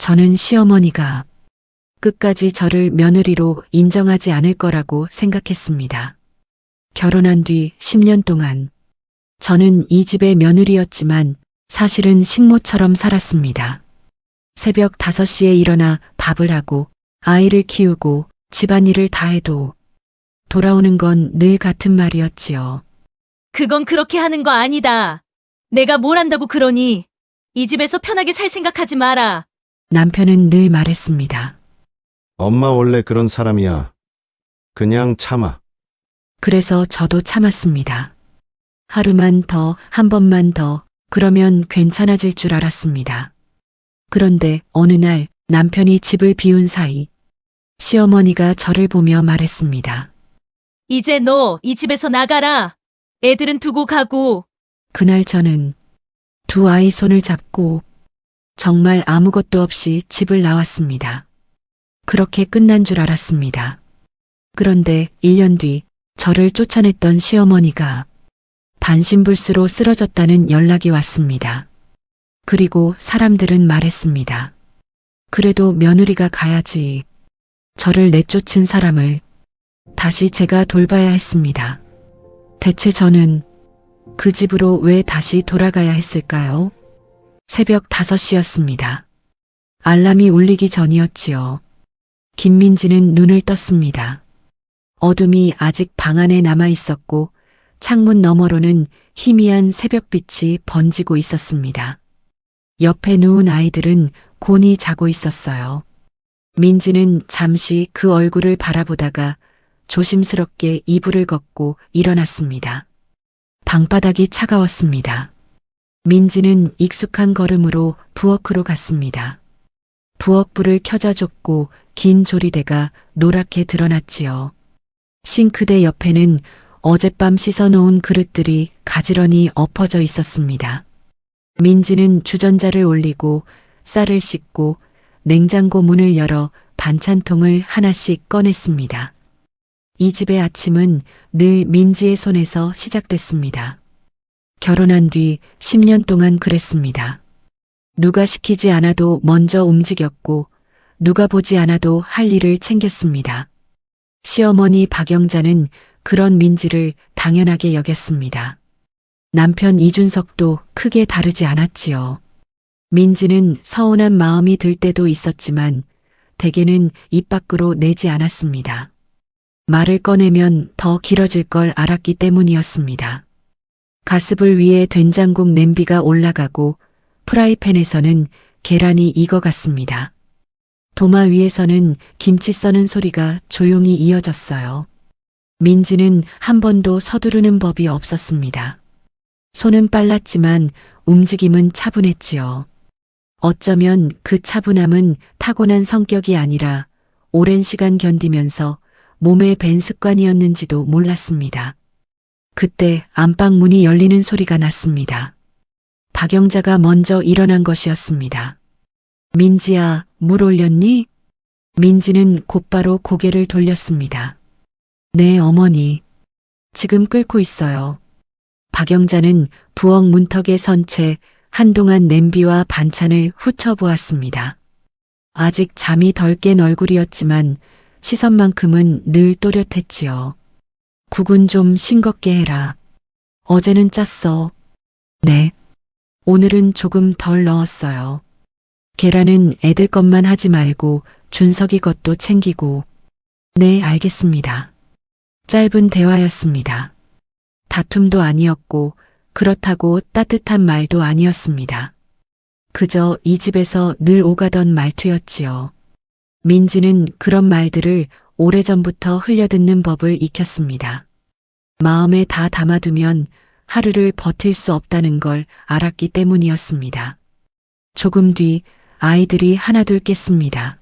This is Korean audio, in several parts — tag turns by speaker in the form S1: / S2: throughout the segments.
S1: 저는 시어머니가 끝까지 저를 며느리로 인정하지 않을 거라고 생각했습니다. 결혼한 뒤 10년 동안 저는 이 집의 며느리였지만 사실은 식모처럼 살았습니다. 새벽 5시에 일어나 밥을 하고 아이를 키우고 집안일을 다 해도 돌아오는 건 늘 같은 말이었지요.
S2: 그건 그렇게 하는 거 아니다. 내가 뭘 한다고 그러니? 이 집에서 편하게 살 생각하지 마라.
S1: 남편은 늘 말했습니다.
S3: 엄마 원래 그런 사람이야. 그냥 참아.
S1: 그래서 저도 참았습니다. 하루만 더, 한 번만 더, 그러면 괜찮아질 줄 알았습니다. 그런데 어느 날 남편이 집을 비운 사이 시어머니가 저를 보며 말했습니다.
S2: 이제 너 이 집에서 나가라. 애들은 두고 가고.
S1: 그날 저는 두 아이 손을 잡고 정말 아무것도 없이 집을 나왔습니다. 그렇게 끝난 줄 알았습니다. 그런데 1년 뒤 저를 쫓아냈던 시어머니가 반신불수로 쓰러졌다는 연락이 왔습니다. 그리고 사람들은 말했습니다. 그래도 며느리가 가야지. 저를 내쫓은 사람을 다시 제가 돌봐야 했습니다. 대체 저는 그 집으로 왜 다시 돌아가야 했을까요? 새벽 5시였습니다. 알람이 울리기 전이었지요. 김민지는 눈을 떴습니다. 어둠이 아직 방 안에 남아 있었고 창문 너머로는 희미한 새벽빛이 번지고 있었습니다. 옆에 누운 아이들은 곤히 자고 있었어요. 민지는 잠시 그 얼굴을 바라보다가 조심스럽게 이불을 걷고 일어났습니다. 방바닥이 차가웠습니다. 민지는 익숙한 걸음으로 부엌으로 갔습니다. 부엌불을 켜자 줬고 긴 조리대가 노랗게 드러났지요. 싱크대 옆에는 어젯밤 씻어놓은 그릇들이 가지런히 엎어져 있었습니다. 민지는 주전자를 올리고 쌀을 씻고 냉장고 문을 열어 반찬통을 하나씩 꺼냈습니다. 이 집의 아침은 늘 민지의 손에서 시작됐습니다. 결혼한 뒤 10년 동안 그랬습니다. 누가 시키지 않아도 먼저 움직였고 누가 보지 않아도 할 일을 챙겼습니다. 시어머니 박영자는 그런 민지를 당연하게 여겼습니다. 남편 이준석도 크게 다르지 않았지요. 민지는 서운한 마음이 들 때도 있었지만 대개는 입 밖으로 내지 않았습니다. 말을 꺼내면 더 길어질 걸 알았기 때문이었습니다. 가스불 위에 된장국 냄비가 올라가고 프라이팬에서는 계란이 익어갔습니다. 도마 위에서는 김치 써는 소리가 조용히 이어졌어요. 민지는 한 번도 서두르는 법이 없었습니다. 손은 빨랐지만 움직임은 차분했지요. 어쩌면 그 차분함은 타고난 성격이 아니라 오랜 시간 견디면서 몸에 밴 습관이었는지도 몰랐습니다. 그때 안방 문이 열리는 소리가 났습니다. 박영자가 먼저 일어난 것이었습니다. 민지야, 물 올렸니? 민지는 곧바로 고개를 돌렸습니다. 네, 어머니. 지금 끓고 있어요. 박영자는 부엌 문턱에 선 채 한동안 냄비와 반찬을 훑어보았습니다. 아직 잠이 덜 깬 얼굴이었지만 시선만큼은 늘 또렷했지요. 국은 좀 싱겁게 해라. 어제는 짰어. 네. 오늘은 조금 덜 넣었어요. 계란은 애들 것만 하지 말고 준석이 것도 챙기고. 네, 알겠습니다. 짧은 대화였습니다. 다툼도 아니었고 그렇다고 따뜻한 말도 아니었습니다. 그저 이 집에서 늘 오가던 말투였지요. 민지는 그런 말들을 오래전부터 흘려듣는 법을 익혔습니다. 마음에 다 담아두면 하루를 버틸 수 없다는 걸 알았기 때문이었습니다. 조금 뒤 아이들이 하나둘 깼습니다.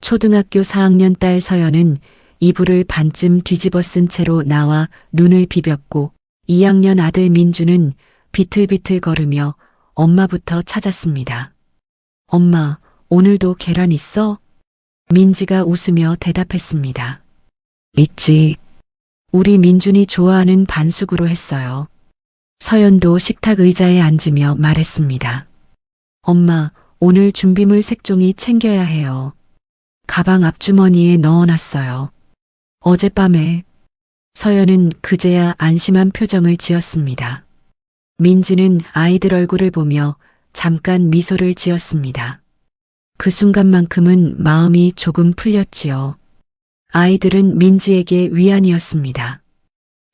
S1: 초등학교 4학년 딸 서연은 이불을 반쯤 뒤집어 쓴 채로 나와 눈을 비볐고 2학년 아들 민주는 비틀비틀 걸으며 엄마부터 찾았습니다. 엄마, 오늘도 계란 있어? 민지가 웃으며 대답했습니다. 있지. 우리 민준이 좋아하는 반숙으로 했어요. 서연도 식탁 의자에 앉으며 말했습니다. 엄마, 오늘 준비물 색종이 챙겨야 해요. 가방 앞주머니에 넣어놨어요. 어젯밤에 서연은 그제야 안심한 표정을 지었습니다. 민지는 아이들 얼굴을 보며 잠깐 미소를 지었습니다. 그 순간만큼은 마음이 조금 풀렸지요. 아이들은 민지에게 위안이었습니다.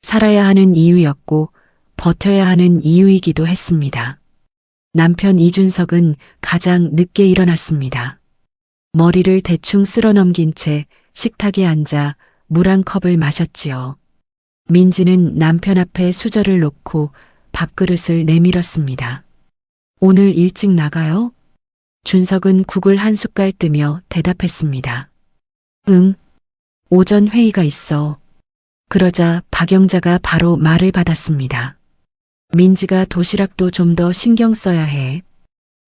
S1: 살아야 하는 이유였고 버텨야 하는 이유이기도 했습니다. 남편 이준석은 가장 늦게 일어났습니다. 머리를 대충 쓸어넘긴 채 식탁에 앉아 물 한 컵을 마셨지요. 민지는 남편 앞에 수저를 놓고 밥그릇을 내밀었습니다. 오늘 일찍 나가요? 준석은 국을 한 숟갈 뜨며 대답했습니다. 응. 오전 회의가 있어. 그러자 박영자가 바로 말을 받았습니다. 민지가 도시락도 좀 더 신경 써야 해.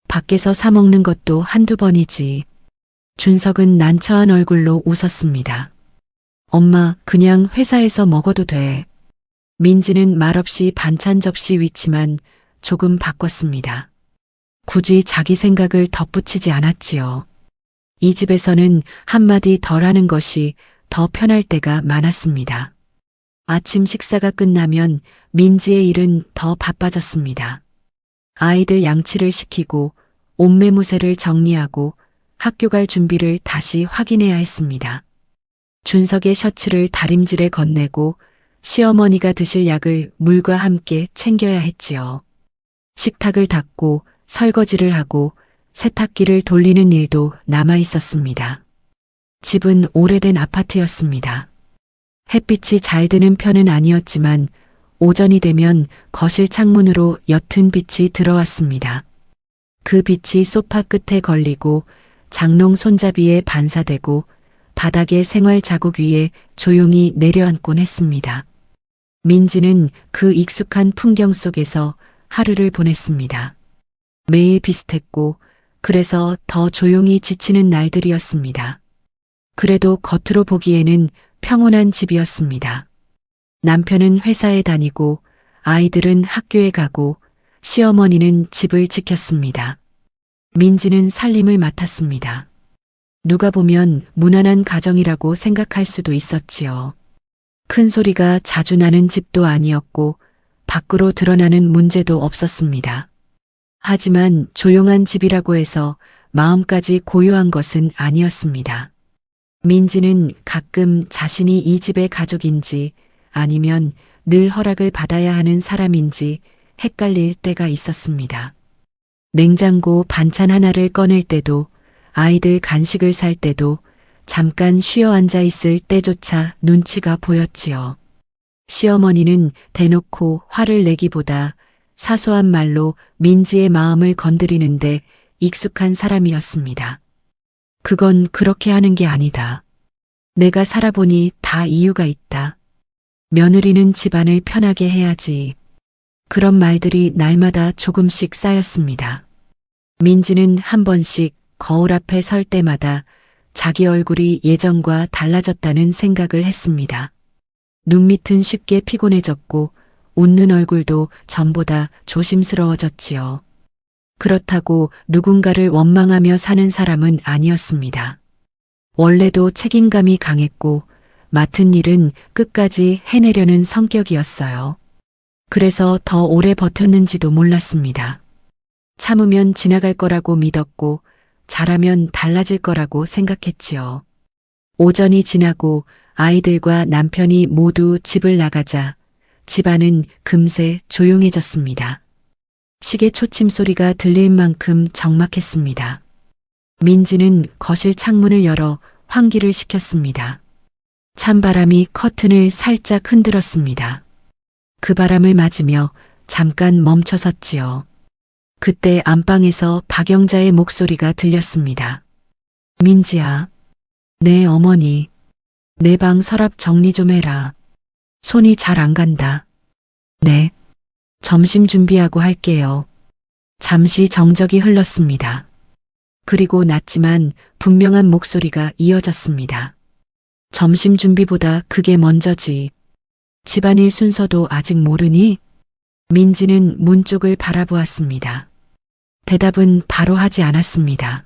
S1: 밖에서 사 먹는 것도 한두 번이지. 준석은 난처한 얼굴로 웃었습니다. 엄마, 그냥 회사에서 먹어도 돼. 민지는 말없이 반찬 접시 위치만 조금 바꿨습니다. 굳이 자기 생각을 덧붙이지 않았지요. 이 집에서는 한마디 덜 하는 것이 더 편할 때가 많았습니다. 아침 식사가 끝나면 민지의 일은 더 바빠졌습니다. 아이들 양치를 시키고 옷매무새를 정리하고 학교 갈 준비를 다시 확인해야 했습니다. 준석의 셔츠를 다림질에 건네고 시어머니가 드실 약을 물과 함께 챙겨야 했지요. 식탁을 닦고 설거지를 하고 세탁기를 돌리는 일도 남아 있었습니다. 집은 오래된 아파트였습니다. 햇빛이 잘 드는 편은 아니었지만 오전이 되면 거실 창문으로 옅은 빛이 들어왔습니다. 그 빛이 소파 끝에 걸리고 장롱 손잡이에 반사되고 바닥의 생활 자국 위에 조용히 내려앉곤 했습니다. 민지는 그 익숙한 풍경 속에서 하루를 보냈습니다. 매일 비슷했고 그래서 더 조용히 지치는 날들이었습니다. 그래도 겉으로 보기에는 평온한 집이었습니다. 남편은 회사에 다니고 아이들은 학교에 가고 시어머니는 집을 지켰습니다. 민지는 살림을 맡았습니다. 누가 보면 무난한 가정이라고 생각할 수도 있었지요. 큰 소리가 자주 나는 집도 아니었고 밖으로 드러나는 문제도 없었습니다. 하지만 조용한 집이라고 해서 마음까지 고요한 것은 아니었습니다. 민지는 가끔 자신이 이 집의 가족인지 아니면 늘 허락을 받아야 하는 사람인지 헷갈릴 때가 있었습니다. 냉장고 반찬 하나를 꺼낼 때도 아이들 간식을 살 때도 잠깐 쉬어 앉아 있을 때조차 눈치가 보였지요. 시어머니는 대놓고 화를 내기보다 사소한 말로 민지의 마음을 건드리는데 익숙한 사람이었습니다. 그건 그렇게 하는 게 아니다. 내가 살아보니 다 이유가 있다. 며느리는 집안을 편하게 해야지. 그런 말들이 날마다 조금씩 쌓였습니다. 민지는 한 번씩 거울 앞에 설 때마다 자기 얼굴이 예전과 달라졌다는 생각을 했습니다. 눈밑은 쉽게 피곤해졌고 웃는 얼굴도 전보다 조심스러워졌지요. 그렇다고 누군가를 원망하며 사는 사람은 아니었습니다. 원래도 책임감이 강했고 맡은 일은 끝까지 해내려는 성격이었어요. 그래서 더 오래 버텼는지도 몰랐습니다. 참으면 지나갈 거라고 믿었고 잘하면 달라질 거라고 생각했지요. 오전이 지나고 아이들과 남편이 모두 집을 나가자 집안은 금세 조용해졌습니다. 시계 초침 소리가 들릴 만큼 적막했습니다. 민지는 거실 창문을 열어 환기를 시켰습니다. 찬바람이 커튼을 살짝 흔들었습니다. 그 바람을 맞으며 잠깐 멈춰섰지요. 그때 안방에서 박영자의 목소리가 들렸습니다. 민지야, 네 어머니, 내 방 서랍 정리 좀 해라. 손이 잘 안 간다. 네, 점심 준비하고 할게요. 잠시 정적이 흘렀습니다. 그리고 낮지만 분명한 목소리가 이어졌습니다. 점심 준비보다 그게 먼저지. 집안일 순서도 아직 모르니? 민지는 문 쪽을 바라보았습니다. 대답은 바로 하지 않았습니다.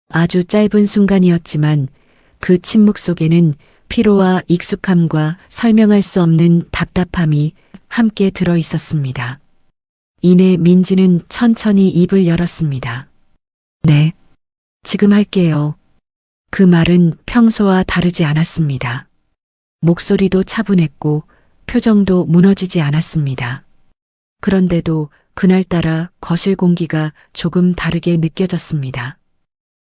S1: 아주 짧은 순간이었지만 그 침묵 속에는 피로와 익숙함과 설명할 수 없는 답답함이 함께 들어 있었습니다. 이내 민지는 천천히 입을 열었습니다. 네, 지금 할게요. 그 말은 평소와 다르지 않았습니다. 목소리도 차분했고 표정도 무너지지 않았습니다. 그런데도 그날따라 거실 공기가 조금 다르게 느껴졌습니다.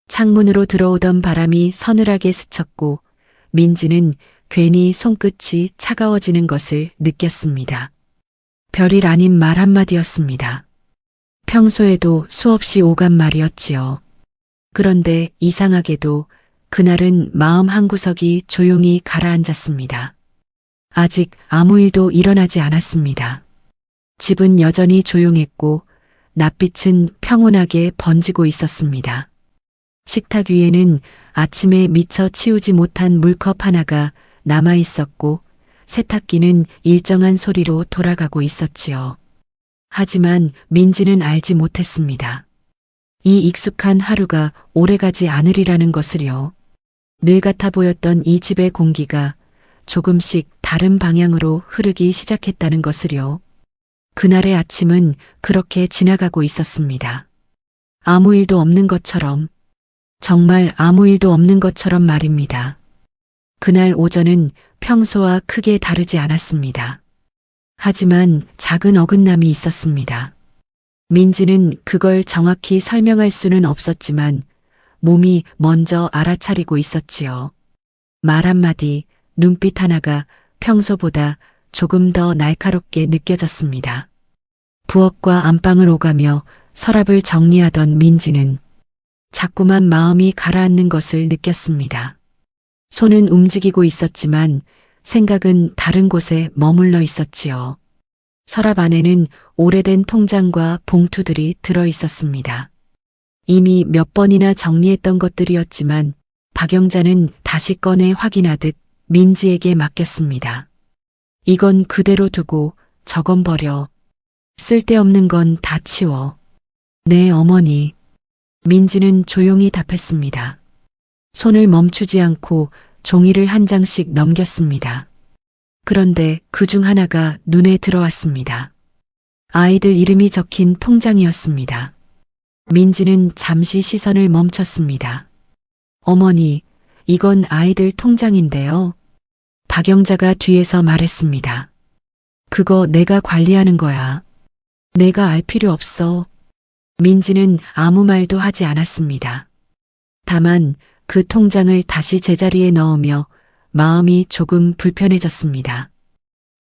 S1: 창문으로 들어오던 바람이 서늘하게 스쳤고 민지는 괜히 손끝이 차가워지는 것을 느꼈습니다. 별일 아닌 말 한마디였습니다. 평소에도 수없이 오간 말이었지요. 그런데 이상하게도 그날은 마음 한구석이 조용히 가라앉았습니다. 아직 아무 일도 일어나지 않았습니다. 집은 여전히 조용했고 낯빛은 평온하게 번지고 있었습니다. 식탁 위에는 아침에 미처 치우지 못한 물컵 하나가 남아 있었고 세탁기는 일정한 소리로 돌아가고 있었지요. 하지만 민지는 알지 못했습니다. 이 익숙한 하루가 오래가지 않으리라는 것을요. 늘 같아 보였던 이 집의 공기가 조금씩 다른 방향으로 흐르기 시작했다는 것을요. 그날의 아침은 그렇게 지나가고 있었습니다. 아무 일도 없는 것처럼, 정말 아무 일도 없는 것처럼 말입니다. 그날 오전은 평소와 크게 다르지 않았습니다. 하지만 작은 어긋남이 있었습니다. 민지는 그걸 정확히 설명할 수는 없었지만 몸이 먼저 알아차리고 있었지요. 말 한마디, 눈빛 하나가 평소보다 조금 더 날카롭게 느껴졌습니다. 부엌과 안방을 오가며 서랍을 정리하던 민지는 자꾸만 마음이 가라앉는 것을 느꼈습니다. 손은 움직이고 있었지만 생각은 다른 곳에 머물러 있었지요. 서랍 안에는 오래된 통장과 봉투들이 들어 있었습니다. 이미 몇 번이나 정리했던 것들이었지만 박영자는 다시 꺼내 확인하듯 민지에게 맡겼습니다. 이건 그대로 두고 저건 버려. 쓸데없는 건 다 치워. 네, 어머니. 민지는 조용히 답했습니다. 손을 멈추지 않고 종이를 한 장씩 넘겼습니다. 그런데 그 중 하나가 눈에 들어왔습니다. 아이들 이름이 적힌 통장이었습니다. 민지는 잠시 시선을 멈췄습니다. 어머니, 이건 아이들 통장인데요. 박영자가 뒤에서 말했습니다. 그거 내가 관리하는 거야. 내가 알 필요 없어. 민지는 아무 말도 하지 않았습니다. 다만 그 통장을 다시 제자리에 넣으며 마음이 조금 불편해졌습니다.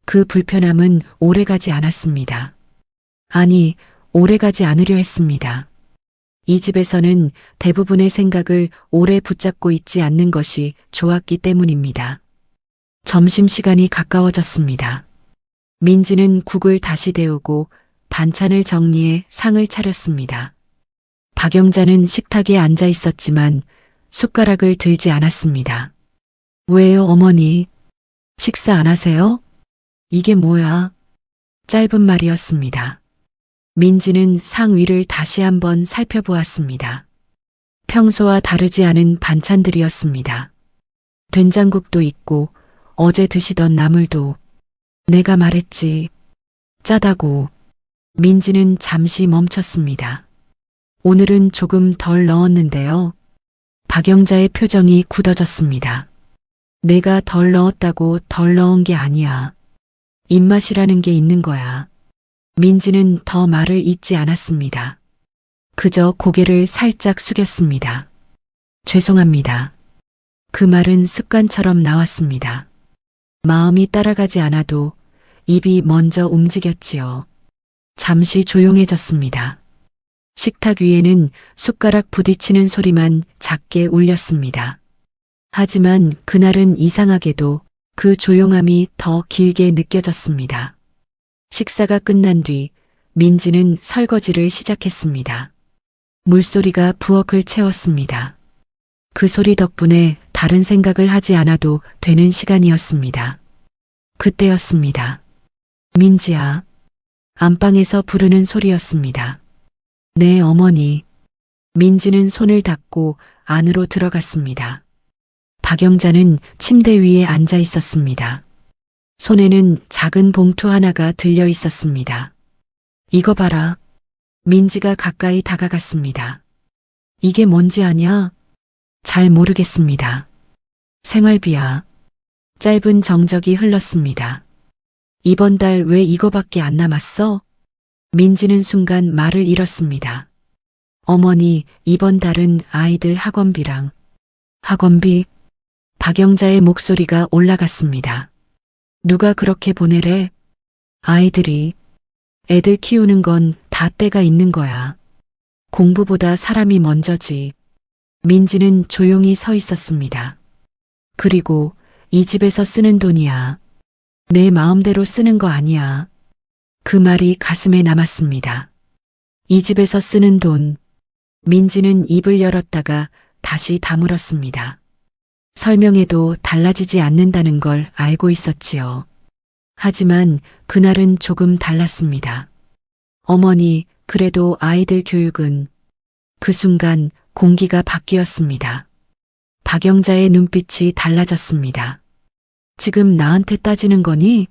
S1: 그 불편함은 오래가지 않았습니다. 아니, 오래가지 않으려 했습니다. 이 집에서는 대부분의 생각을 오래 붙잡고 있지 않는 것이 좋았기 때문입니다. 점심시간이 가까워졌습니다. 민지는 국을 다시 데우고 반찬을 정리해 상을 차렸습니다. 박영자는 식탁에 앉아 있었지만 숟가락을 들지 않았습니다. 왜요, 어머니? 식사 안 하세요? 이게 뭐야? 짧은 말이었습니다. 민지는 상 위를 다시 한번 살펴보았습니다. 평소와 다르지 않은 반찬들이었습니다. 된장국도 있고 어제 드시던 나물도. 내가 말했지. 짜다고. 민지는 잠시 멈췄습니다. 오늘은 조금 덜 넣었는데요. 박영자의 표정이 굳어졌습니다. 내가 덜 넣었다고 덜 넣은 게 아니야. 입맛이라는 게 있는 거야. 민지는 더 말을 잇지 않았습니다. 그저 고개를 살짝 숙였습니다. 죄송합니다. 그 말은 습관처럼 나왔습니다. 마음이 따라가지 않아도 입이 먼저 움직였지요. 잠시 조용해졌습니다. 식탁 위에는 숟가락 부딪히는 소리만 작게 울렸습니다. 하지만 그날은 이상하게도 그 조용함이 더 길게 느껴졌습니다. 식사가 끝난 뒤 민지는 설거지를 시작했습니다. 물소리가 부엌을 채웠습니다. 그 소리 덕분에 다른 생각을 하지 않아도 되는 시간이었습니다. 그때였습니다. 민지야. 안방에서 부르는 소리였습니다. 네, 어머니. 민지는 손을 닦고 안으로 들어갔습니다. 박영자는 침대 위에 앉아 있었습니다. 손에는 작은 봉투 하나가 들려 있었습니다. 이거 봐라. 민지가 가까이 다가갔습니다. 이게 뭔지 아냐? 잘 모르겠습니다. 생활비야. 짧은 정적이 흘렀습니다. 이번 달 왜 이거밖에 안 남았어? 민지는 순간 말을 잃었습니다. 어머니, 이번 달은 아이들 학원비랑. 학원비? 박영자의 목소리가 올라갔습니다. 누가 그렇게 보내래? 아이들이. 애들 키우는 건 다 때가 있는 거야. 공부보다 사람이 먼저지. 민지는 조용히 서 있었습니다. 그리고 이 집에서 쓰는 돈이야. 내 마음대로 쓰는 거 아니야. 그 말이 가슴에 남았습니다. 이 집에서 쓰는 돈. 민지는 입을 열었다가 다시 다물었습니다. 설명해도 달라지지 않는다는 걸 알고 있었지요. 하지만 그날은 조금 달랐습니다. 어머니, 그래도 아이들 교육은. 그 순간 공기가 바뀌었습니다. 박영자의 눈빛이 달라졌습니다. 지금 나한테 따지는 거니?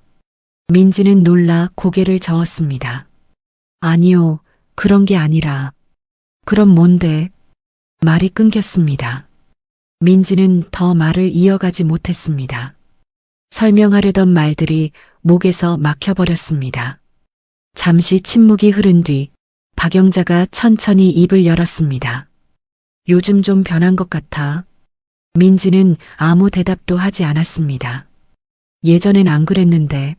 S1: 민지는 놀라 고개를 저었습니다. 아니요, 그런 게 아니라. 그럼 뭔데? 말이 끊겼습니다. 민지는 더 말을 이어가지 못했습니다. 설명하려던 말들이 목에서 막혀버렸습니다. 잠시 침묵이 흐른 뒤 박영자가 천천히 입을 열었습니다. 요즘 좀 변한 것 같아. 민지는 아무 대답도 하지 않았습니다. 예전엔 안 그랬는데.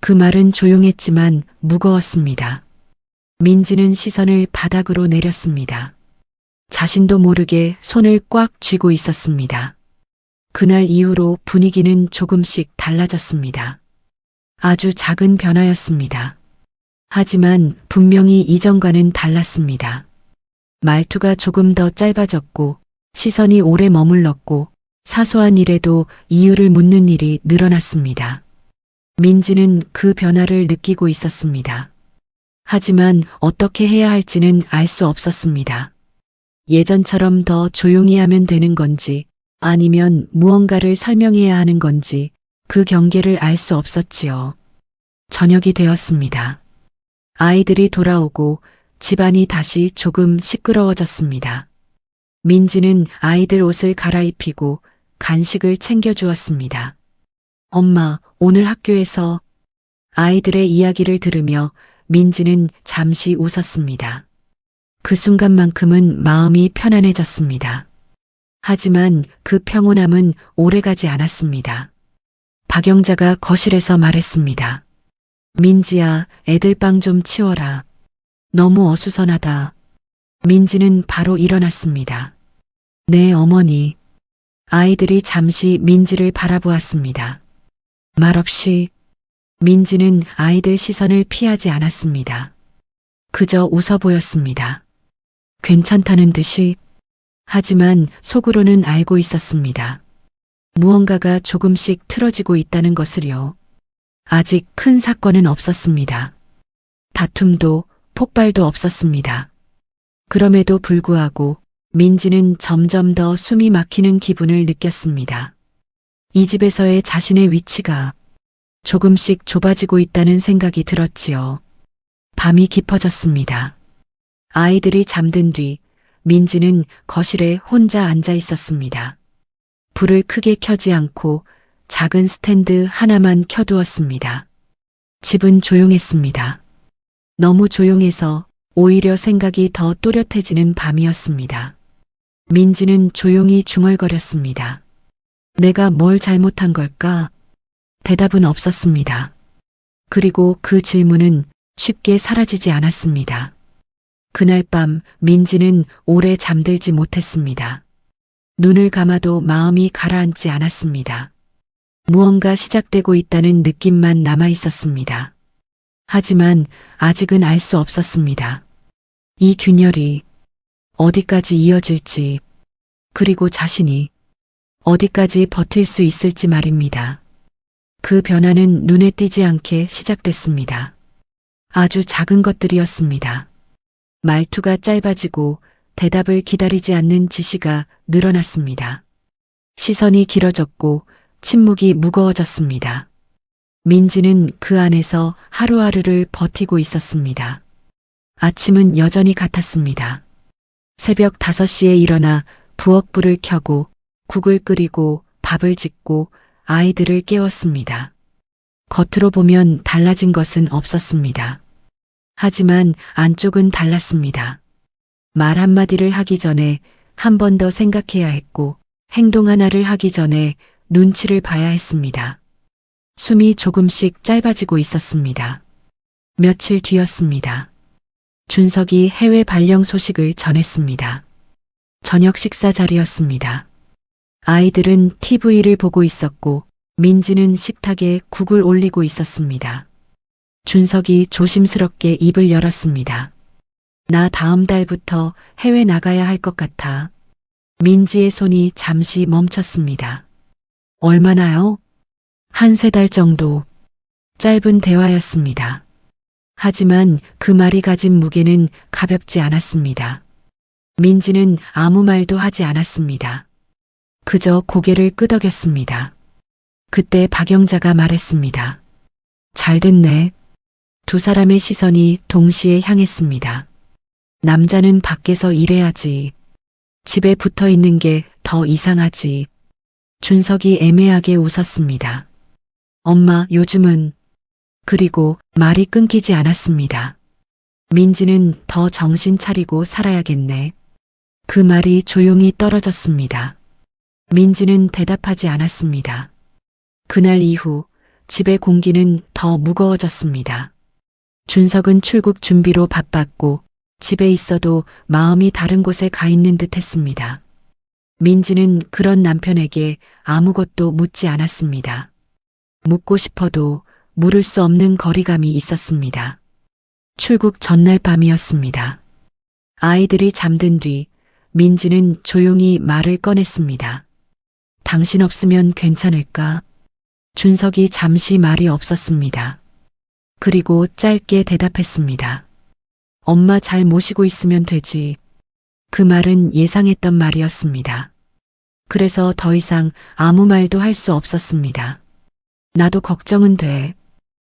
S1: 그 말은 조용했지만 무거웠습니다. 민지는 시선을 바닥으로 내렸습니다. 자신도 모르게 손을 꽉 쥐고 있었습니다. 그날 이후로 분위기는 조금씩 달라졌습니다. 아주 작은 변화였습니다. 하지만 분명히 이전과는 달랐습니다. 말투가 조금 더 짧아졌고 시선이 오래 머물렀고 사소한 일에도 이유를 묻는 일이 늘어났습니다. 민지는 그 변화를 느끼고 있었습니다. 하지만 어떻게 해야 할지는 알 수 없었습니다. 예전처럼 더 조용히 하면 되는 건지 아니면 무언가를 설명해야 하는 건지 그 경계를 알 수 없었지요. 저녁이 되었습니다. 아이들이 돌아오고 집안이 다시 조금 시끄러워졌습니다. 민지는 아이들 옷을 갈아입히고 간식을 챙겨주었습니다. 엄마, 오늘 학교에서. 아이들의 이야기를 들으며 민지는 잠시 웃었습니다. 그 순간만큼은 마음이 편안해졌습니다. 하지만 그 평온함은 오래가지 않았습니다. 박영자가 거실에서 말했습니다. 민지야, 애들 방 좀 치워라. 너무 어수선하다. 민지는 바로 일어났습니다. 네, 어머니. 아이들이 잠시 민지를 바라보았습니다. 말없이. 민지는 아이들 시선을 피하지 않았습니다. 그저 웃어 보였습니다. 괜찮다는 듯이. 하지만 속으로는 알고 있었습니다. 무언가가 조금씩 틀어지고 있다는 것을요. 아직 큰 사건은 없었습니다. 다툼도 폭발도 없었습니다. 그럼에도 불구하고 민지는 점점 더 숨이 막히는 기분을 느꼈습니다. 이 집에서의 자신의 위치가 조금씩 좁아지고 있다는 생각이 들었지요. 밤이 깊어졌습니다. 아이들이 잠든 뒤 민지는 거실에 혼자 앉아 있었습니다. 불을 크게 켜지 않고 작은 스탠드 하나만 켜두었습니다. 집은 조용했습니다. 너무 조용해서 오히려 생각이 더 또렷해지는 밤이었습니다. 민지는 조용히 중얼거렸습니다. 내가 뭘 잘못한 걸까? 대답은 없었습니다. 그리고 그 질문은 쉽게 사라지지 않았습니다. 그날 밤 민지는 오래 잠들지 못했습니다. 눈을 감아도 마음이 가라앉지 않았습니다. 무언가 시작되고 있다는 느낌만 남아 있었습니다. 하지만 아직은 알 수 없었습니다. 이 균열이 어디까지 이어질지, 그리고 자신이 어디까지 버틸 수 있을지 말입니다. 그 변화는 눈에 띄지 않게 시작됐습니다. 아주 작은 것들이었습니다. 말투가 짧아지고 대답을 기다리지 않는 지시가 늘어났습니다. 시선이 길어졌고 침묵이 무거워졌습니다. 민지는 그 안에서 하루하루를 버티고 있었습니다. 아침은 여전히 같았습니다. 새벽 5시에 일어나 부엌불을 켜고 국을 끓이고 밥을 짓고 아이들을 깨웠습니다. 겉으로 보면 달라진 것은 없었습니다. 하지만 안쪽은 달랐습니다. 말 한마디를 하기 전에 한 번 더 생각해야 했고 행동 하나를 하기 전에 눈치를 봐야 했습니다. 숨이 조금씩 짧아지고 있었습니다. 며칠 뒤였습니다. 준석이 해외 발령 소식을 전했습니다. 저녁 식사 자리였습니다. 아이들은 TV를 보고 있었고 민지는 식탁에 국을 올리고 있었습니다. 준석이 조심스럽게 입을 열었습니다. 나 다음 달부터 해외 나가야 할 것 같아. 민지의 손이 잠시 멈췄습니다. 얼마나요? 1~3달 정도. 짧은 대화였습니다. 하지만 그 말이 가진 무게는 가볍지 않았습니다. 민지는 아무 말도 하지 않았습니다. 그저 고개를 끄덕였습니다. 그때 박영자가 말했습니다. 잘 됐네. 두 사람의 시선이 동시에 향했습니다. 남자는 밖에서 일해야지. 집에 붙어 있는 게 더 이상하지. 준석이 애매하게 웃었습니다. 엄마, 요즘은. 그리고 말이 끊기지 않았습니다. 민지는 더 정신 차리고 살아야겠네. 그 말이 조용히 떨어졌습니다. 민지는 대답하지 않았습니다. 그날 이후 집의 공기는 더 무거워졌습니다. 준석은 출국 준비로 바빴고 집에 있어도 마음이 다른 곳에 가 있는 듯 했습니다. 민지는 그런 남편에게 아무것도 묻지 않았습니다. 묻고 싶어도 물을 수 없는 거리감이 있었습니다. 출국 전날 밤이었습니다. 아이들이 잠든 뒤 민지는 조용히 말을 꺼냈습니다. 당신 없으면 괜찮을까? 준석이 잠시 말이 없었습니다. 그리고 짧게 대답했습니다. 엄마 잘 모시고 있으면 되지. 그 말은 예상했던 말이었습니다. 그래서 더 이상 아무 말도 할 수 없었습니다. 나도 걱정은 돼.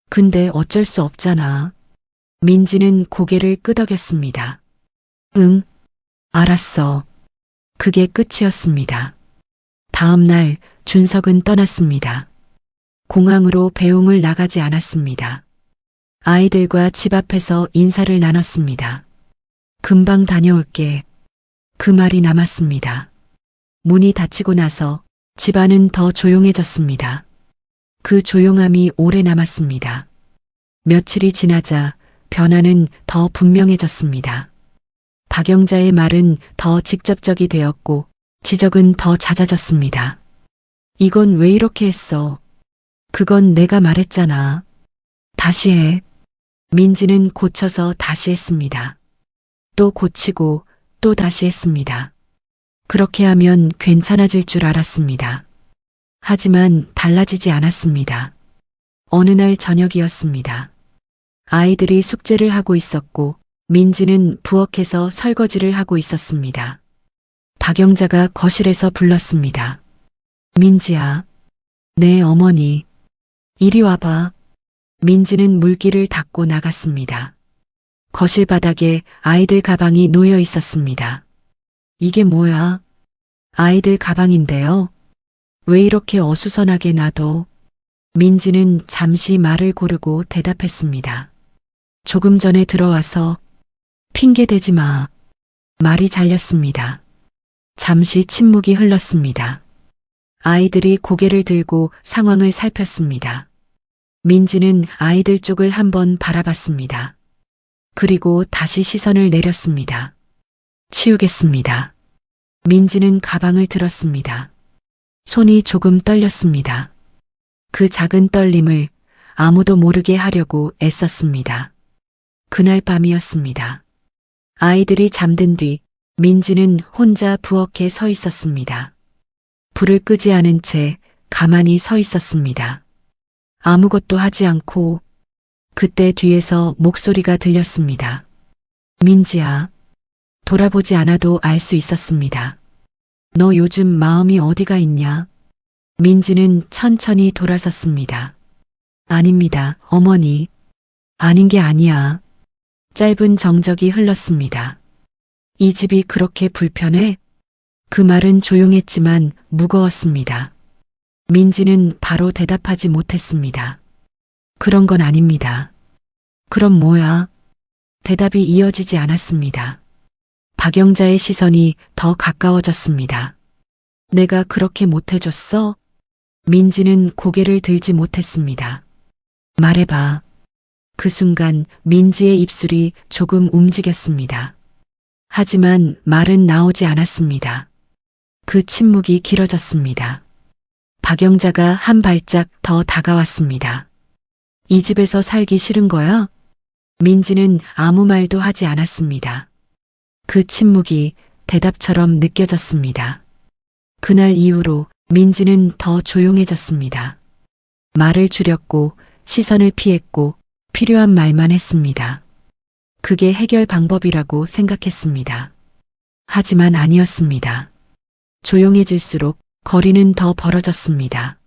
S1: 근데 어쩔 수 없잖아. 민지는 고개를 끄덕였습니다. 응, 알았어. 그게 끝이었습니다. 다음 날 준석은 떠났습니다. 공항으로 배웅을 나가지 않았습니다. 아이들과 집 앞에서 인사를 나눴습니다. 금방 다녀올게. 그 말이 남았습니다. 문이 닫히고 나서 집안은 더 조용해졌습니다. 그 조용함이 오래 남았습니다. 며칠이 지나자 변화는 더 분명해졌습니다. 박영자의 말은 더 직접적이 되었고 지적은 더 잦아졌습니다. 이건 왜 이렇게 했어? 그건 내가 말했잖아. 다시 해. 민지는 고쳐서 다시 했습니다. 또 고치고 또 다시 했습니다. 그렇게 하면 괜찮아질 줄 알았습니다. 하지만 달라지지 않았습니다. 어느 날 저녁이었습니다. 아이들이 숙제를 하고 있었고 민지는 부엌에서 설거지를 하고 있었습니다. 박영자가 거실에서 불렀습니다. 민지야. 네, 어머니. 이리 와봐. 민지는 물기를 닦고 나갔습니다. 거실 바닥에 아이들 가방이 놓여 있었습니다. 이게 뭐야? 아이들 가방인데요. 왜 이렇게 어수선하게 놔둬? 민지는 잠시 말을 고르고 대답했습니다. 조금 전에 들어와서. 핑계 대지 마. 말이 잘렸습니다. 잠시 침묵이 흘렀습니다. 아이들이 고개를 들고 상황을 살폈습니다. 민지는 아이들 쪽을 한번 바라봤습니다. 그리고 다시 시선을 내렸습니다. 치우겠습니다. 민지는 가방을 들었습니다. 손이 조금 떨렸습니다. 그 작은 떨림을 아무도 모르게 하려고 애썼습니다. 그날 밤이었습니다. 아이들이 잠든 뒤 민지는 혼자 부엌에 서 있었습니다. 불을 끄지 않은 채 가만히 서 있었습니다. 아무것도 하지 않고 그때 뒤에서 목소리가 들렸습니다. 민지야. 돌아보지 않아도 알 수 있었습니다. 너 요즘 마음이 어디가 있냐? 민지는 천천히 돌아섰습니다. 아닙니다, 어머니. 아닌 게 아니야. 짧은 정적이 흘렀습니다. 이 집이 그렇게 불편해? 그 말은 조용했지만 무거웠습니다. 민지는 바로 대답하지 못했습니다. 그런 건 아닙니다. 그럼 뭐야? 대답이 이어지지 않았습니다. 박영자의 시선이 더 가까워졌습니다. 내가 그렇게 못해줬어? 민지는 고개를 들지 못했습니다. 말해봐. 그 순간 민지의 입술이 조금 움직였습니다. 하지만 말은 나오지 않았습니다. 그 침묵이 길어졌습니다. 박영자가 한 발짝 더 다가왔습니다. 이 집에서 살기 싫은 거야? 민지는 아무 말도 하지 않았습니다. 그 침묵이 대답처럼 느껴졌습니다. 그날 이후로 민지는 더 조용해졌습니다. 말을 줄였고 시선을 피했고 필요한 말만 했습니다. 그게 해결 방법이라고 생각했습니다. 하지만 아니었습니다. 조용해질수록 거리는 더 벌어졌습니다.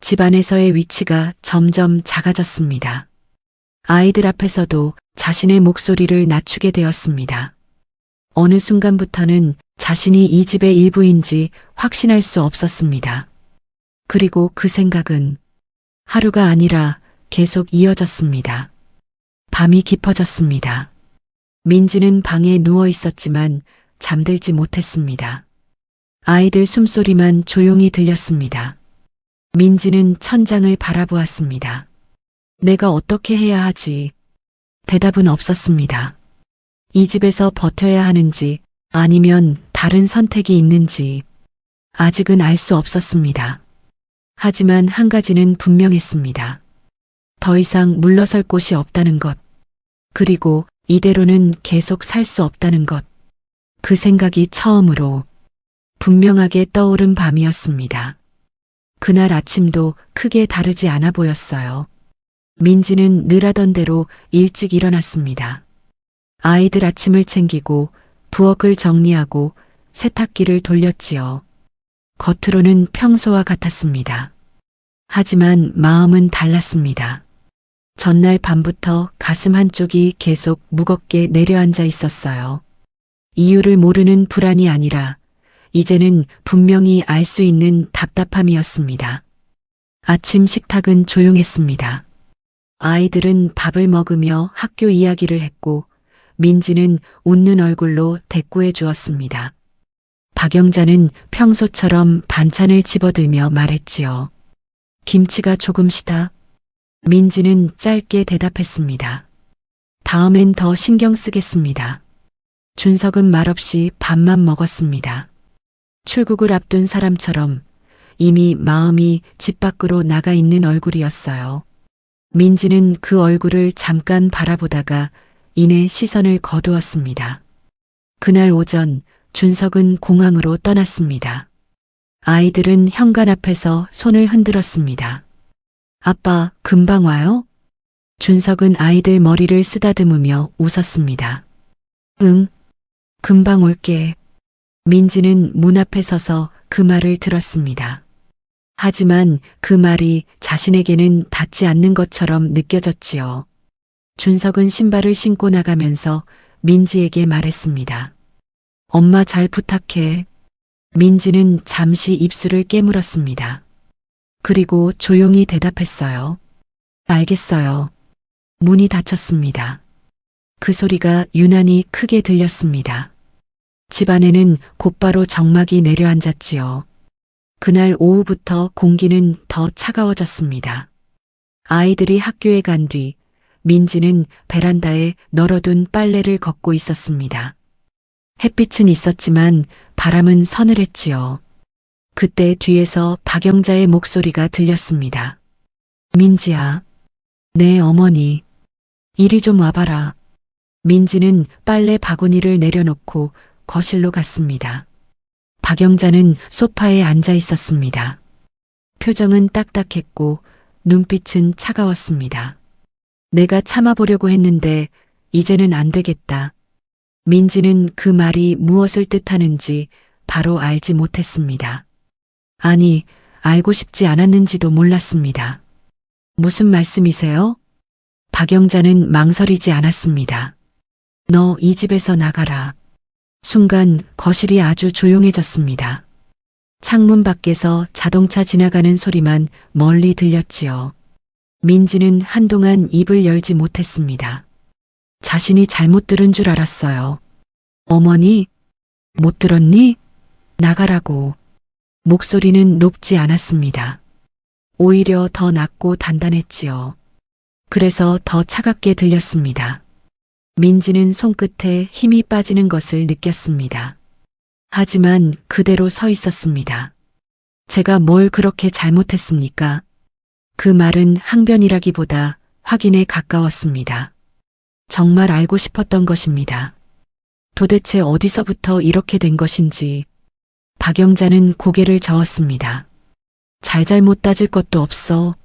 S1: 집안에서의 위치가 점점 작아졌습니다. 아이들 앞에서도 자신의 목소리를 낮추게 되었습니다. 어느 순간부터는 자신이 이 집의 일부인지 확신할 수 없었습니다. 그리고 그 생각은 하루가 아니라 계속 이어졌습니다. 밤이 깊어졌습니다. 민지는 방에 누워 있었지만 잠들지 못했습니다. 아이들 숨소리만 조용히 들렸습니다. 민지는 천장을 바라보았습니다. 내가 어떻게 해야 하지? 대답은 없었습니다. 이 집에서 버텨야 하는지 아니면 다른 선택이 있는지 아직은 알 수 없었습니다. 하지만 한 가지는 분명했습니다. 더 이상 물러설 곳이 없다는 것. 그리고 이대로는 계속 살 수 없다는 것. 그 생각이 처음으로 분명하게 떠오른 밤이었습니다. 그날 아침도 크게 다르지 않아 보였어요. 민지는 늘 하던 대로 일찍 일어났습니다. 아이들 아침을 챙기고 부엌을 정리하고 세탁기를 돌렸지요. 겉으로는 평소와 같았습니다. 하지만 마음은 달랐습니다. 전날 밤부터 가슴 한쪽이 계속 무겁게 내려앉아 있었어요. 이유를 모르는 불안이 아니라 이제는 분명히 알 수 있는 답답함이었습니다. 아침 식탁은 조용했습니다. 아이들은 밥을 먹으며 학교 이야기를 했고 민지는 웃는 얼굴로 대꾸해 주었습니다. 박영자는 평소처럼 반찬을 집어들며 말했지요. 김치가 조금시다. 민지는 짧게 대답했습니다. 다음엔 더 신경 쓰겠습니다. 준석은 말없이 밥만 먹었습니다. 출국을 앞둔 사람처럼 이미 마음이 집 밖으로 나가 있는 얼굴이었어요. 민지는 그 얼굴을 잠깐 바라보다가 이내 시선을 거두었습니다. 그날 오전 준석은 공항으로 떠났습니다. 아이들은 현관 앞에서 손을 흔들었습니다. 아빠, 금방 와요? 준석은 아이들 머리를 쓰다듬으며 웃었습니다. 응, 금방 올게. 민지는 문 앞에 서서 그 말을 들었습니다. 하지만 그 말이 자신에게는 닿지 않는 것처럼 느껴졌지요. 준석은 신발을 신고 나가면서 민지에게 말했습니다. 엄마 잘 부탁해. 민지는 잠시 입술을 깨물었습니다. 그리고 조용히 대답했어요. 알겠어요. 문이 닫혔습니다. 그 소리가 유난히 크게 들렸습니다. 집안에는 곧바로 정막이 내려앉았지요. 그날 오후부터 공기는 더 차가워졌습니다. 아이들이 학교에 간 뒤 민지는 베란다에 널어둔 빨래를 걷고 있었습니다. 햇빛은 있었지만 바람은 서늘했지요. 그때 뒤에서 박영자의 목소리가 들렸습니다. 민지야, 네 어머니, 이리 좀 와봐라. 민지는 빨래 바구니를 내려놓고 거실로 갔습니다. 박영자는 소파에 앉아 있었습니다. 표정은 딱딱했고 눈빛은 차가웠습니다. 내가 참아보려고 했는데 이제는 안 되겠다. 민지는 그 말이 무엇을 뜻하는지 바로 알지 못했습니다. 아니, 알고 싶지 않았는지도 몰랐습니다. 무슨 말씀이세요? 박영자는 망설이지 않았습니다. 너 이 집에서 나가라. 순간 거실이 아주 조용해졌습니다. 창문 밖에서 자동차 지나가는 소리만 멀리 들렸지요. 민지는 한동안 입을 열지 못했습니다. 자신이 잘못 들은 줄 알았어요. 어머니, 못 들었니? 나가라고. 목소리는 높지 않았습니다. 오히려 더 낮고 단단했지요. 그래서 더 차갑게 들렸습니다. 민지는 손끝에 힘이 빠지는 것을 느꼈습니다. 하지만 그대로 서 있었습니다. 제가 뭘 그렇게 잘못했습니까? 그 말은 항변이라기보다 확인에 가까웠습니다. 정말 알고 싶었던 것입니다. 도대체 어디서부터 이렇게 된 것인지. 박영자는 고개를 저었습니다. 잘잘못 따질 것도 없어.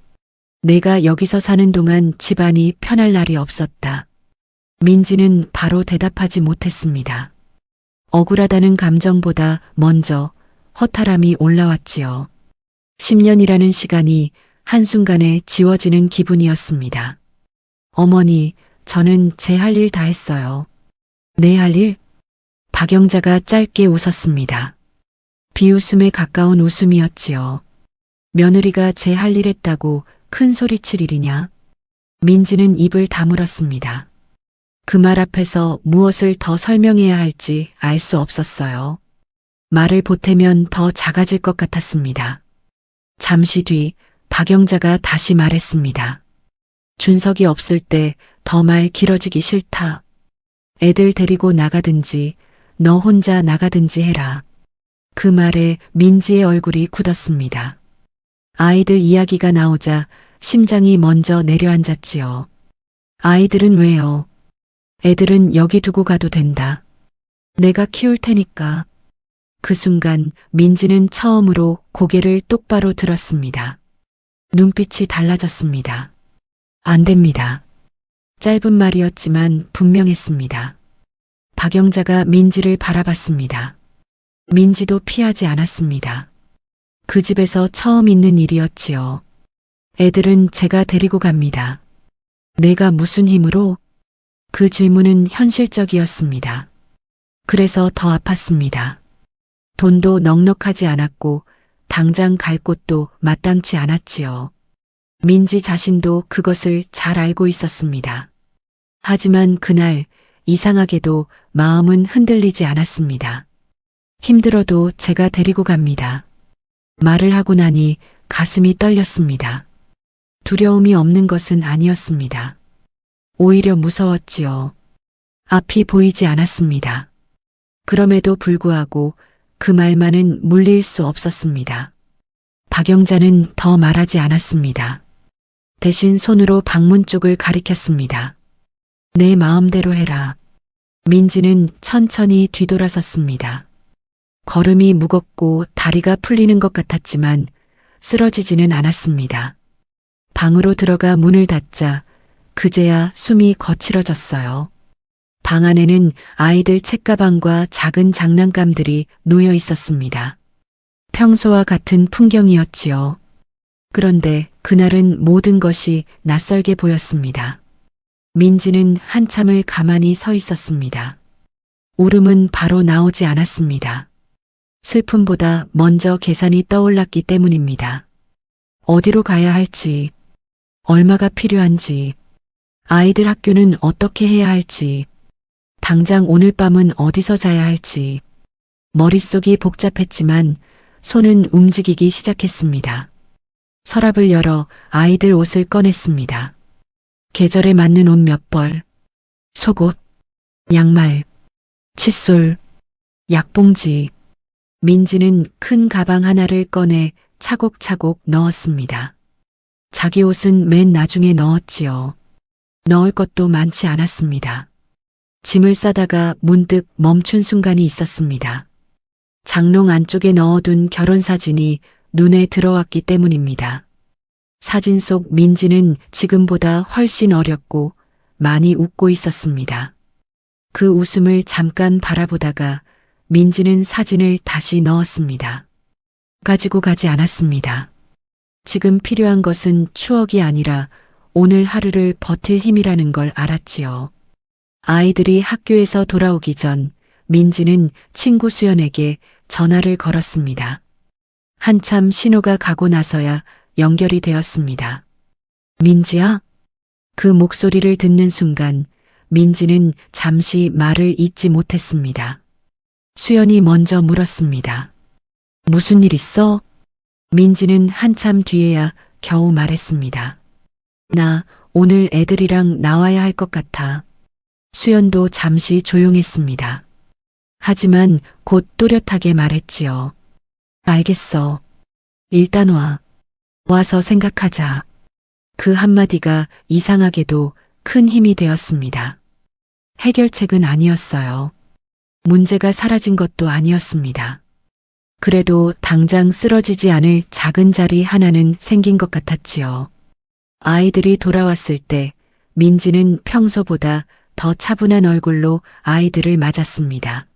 S1: 내가 여기서 사는 동안 집안이 편할 날이 없었다. 민지는 바로 대답하지 못했습니다. 억울하다는 감정보다 먼저 허탈함이 올라왔지요. 10년이라는 시간이 한순간에 지워지는 기분이었습니다. 어머니, 저는 제 할 일 다 했어요. 내 할 일? 박영자가 짧게 웃었습니다. 비웃음에 가까운 웃음이었지요. 며느리가 제 할 일 했다고 큰 소리칠 일이냐? 민지는 입을 다물었습니다. 그 말 앞에서 무엇을 더 설명해야 할지 알 수 없었어요. 말을 보태면 더 작아질 것 같았습니다. 잠시 뒤 박영자가 다시 말했습니다. 준석이 없을 때 더 말 길어지기 싫다. 애들 데리고 나가든지 너 혼자 나가든지 해라. 그 말에 민지의 얼굴이 굳었습니다. 아이들 이야기가 나오자 심장이 먼저 내려앉았지요. 아이들은 왜요? 애들은 여기 두고 가도 된다. 내가 키울 테니까. 그 순간 민지는 처음으로 고개를 똑바로 들었습니다. 눈빛이 달라졌습니다. 안 됩니다. 짧은 말이었지만 분명했습니다. 박영자가 민지를 바라봤습니다. 민지도 피하지 않았습니다. 그 집에서 처음 있는 일이었지요. 애들은 제가 데리고 갑니다. 내가 무슨 힘으로? 그 질문은 현실적이었습니다. 그래서 더 아팠습니다. 돈도 넉넉하지 않았고 당장 갈 곳도 마땅치 않았지요. 민지 자신도 그것을 잘 알고 있었습니다. 하지만 그날 이상하게도 마음은 흔들리지 않았습니다. 힘들어도 제가 데리고 갑니다. 말을 하고 나니 가슴이 떨렸습니다. 두려움이 없는 것은 아니었습니다. 오히려 무서웠지요. 앞이 보이지 않았습니다. 그럼에도 불구하고 그 말만은 물릴 수 없었습니다. 박영자는 더 말하지 않았습니다. 대신 손으로 방문 쪽을 가리켰습니다. 내 마음대로 해라. 민지는 천천히 뒤돌아섰습니다. 걸음이 무겁고 다리가 풀리는 것 같았지만 쓰러지지는 않았습니다. 방으로 들어가 문을 닫자 그제야 숨이 거칠어졌어요. 방 안에는 아이들 책가방과 작은 장난감들이 놓여 있었습니다. 평소와 같은 풍경이었지요. 그런데 그날은 모든 것이 낯설게 보였습니다. 민지는 한참을 가만히 서 있었습니다. 울음은 바로 나오지 않았습니다. 슬픔보다 먼저 계산이 떠올랐기 때문입니다. 어디로 가야 할지, 얼마가 필요한지, 아이들 학교는 어떻게 해야 할지, 당장 오늘 밤은 어디서 자야 할지, 머릿속이 복잡했지만 손은 움직이기 시작했습니다. 서랍을 열어 아이들 옷을 꺼냈습니다. 계절에 맞는 옷 몇 벌, 속옷, 양말, 칫솔, 약봉지. 민지는 큰 가방 하나를 꺼내 차곡차곡 넣었습니다. 자기 옷은 맨 나중에 넣었지요. 넣을 것도 많지 않았습니다. 짐을 싸다가 문득 멈춘 순간이 있었습니다. 장롱 안쪽에 넣어둔 결혼사진이 눈에 들어왔기 때문입니다. 사진 속 민지는 지금보다 훨씬 어렸고 많이 웃고 있었습니다. 그 웃음을 잠깐 바라보다가 민지는 사진을 다시 넣었습니다. 가지고 가지 않았습니다. 지금 필요한 것은 추억이 아니라 오늘 하루를 버틸 힘이라는 걸 알았지요. 아이들이 학교에서 돌아오기 전 민지는 친구 수연에게 전화를 걸었습니다. 한참 신호가 가고 나서야 연결이 되었습니다. 민지야? 그 목소리를 듣는 순간 민지는 잠시 말을 잇지 못했습니다. 수연이 먼저 물었습니다. 무슨 일 있어? 민지는 한참 뒤에야 겨우 말했습니다. 나 오늘 애들이랑 나와야 할 것 같아. 수연도 잠시 조용했습니다. 하지만 곧 또렷하게 말했지요. 알겠어. 일단 와. 와서 생각하자. 그 한마디가 이상하게도 큰 힘이 되었습니다. 해결책은 아니었어요. 문제가 사라진 것도 아니었습니다. 그래도 당장 쓰러지지 않을 작은 자리 하나는 생긴 것 같았지요. 아이들이 돌아왔을 때 민지는 평소보다 더 차분한 얼굴로 아이들을 맞았습니다.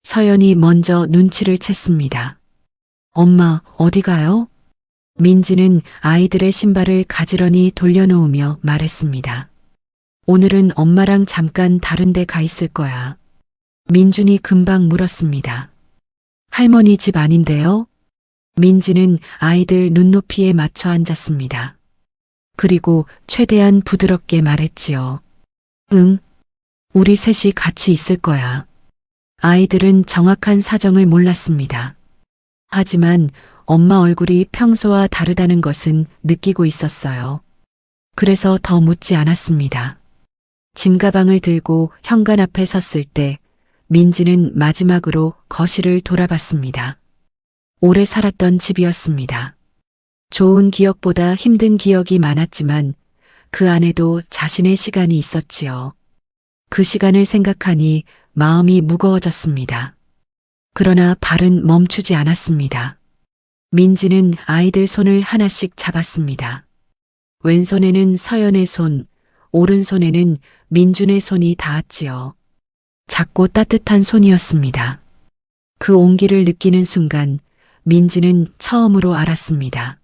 S1: 서연이 먼저 눈치를 챘습니다. 엄마, 어디 가요? 민지는 아이들의 신발을 가지런히 돌려놓으며 말했습니다. 오늘은 엄마랑 잠깐 다른 데 가 있을 거야. 민준이 금방 물었습니다. 할머니 집 아닌데요? 민지는 아이들 눈높이에 맞춰 앉았습니다. 그리고 최대한 부드럽게 말했지요. 응, 우리 셋이 같이 있을 거야. 아이들은 정확한 사정을 몰랐습니다. 하지만 엄마 얼굴이 평소와 다르다는 것은 느끼고 있었어요. 그래서 더 묻지 않았습니다. 짐가방을 들고 현관 앞에 섰을 때 민지는 마지막으로 거실을 돌아봤습니다. 오래 살았던 집이었습니다. 좋은 기억보다 힘든 기억이 많았지만 그 안에도 자신의 시간이 있었지요. 그 시간을 생각하니 마음이 무거워졌습니다. 그러나 발은 멈추지 않았습니다. 민지는 아이들 손을 하나씩 잡았습니다. 왼손에는 서연의 손, 오른손에는 민준의 손이 닿았지요. 작고 따뜻한 손이었습니다. 그 온기를 느끼는 순간 민지는 처음으로 알았습니다.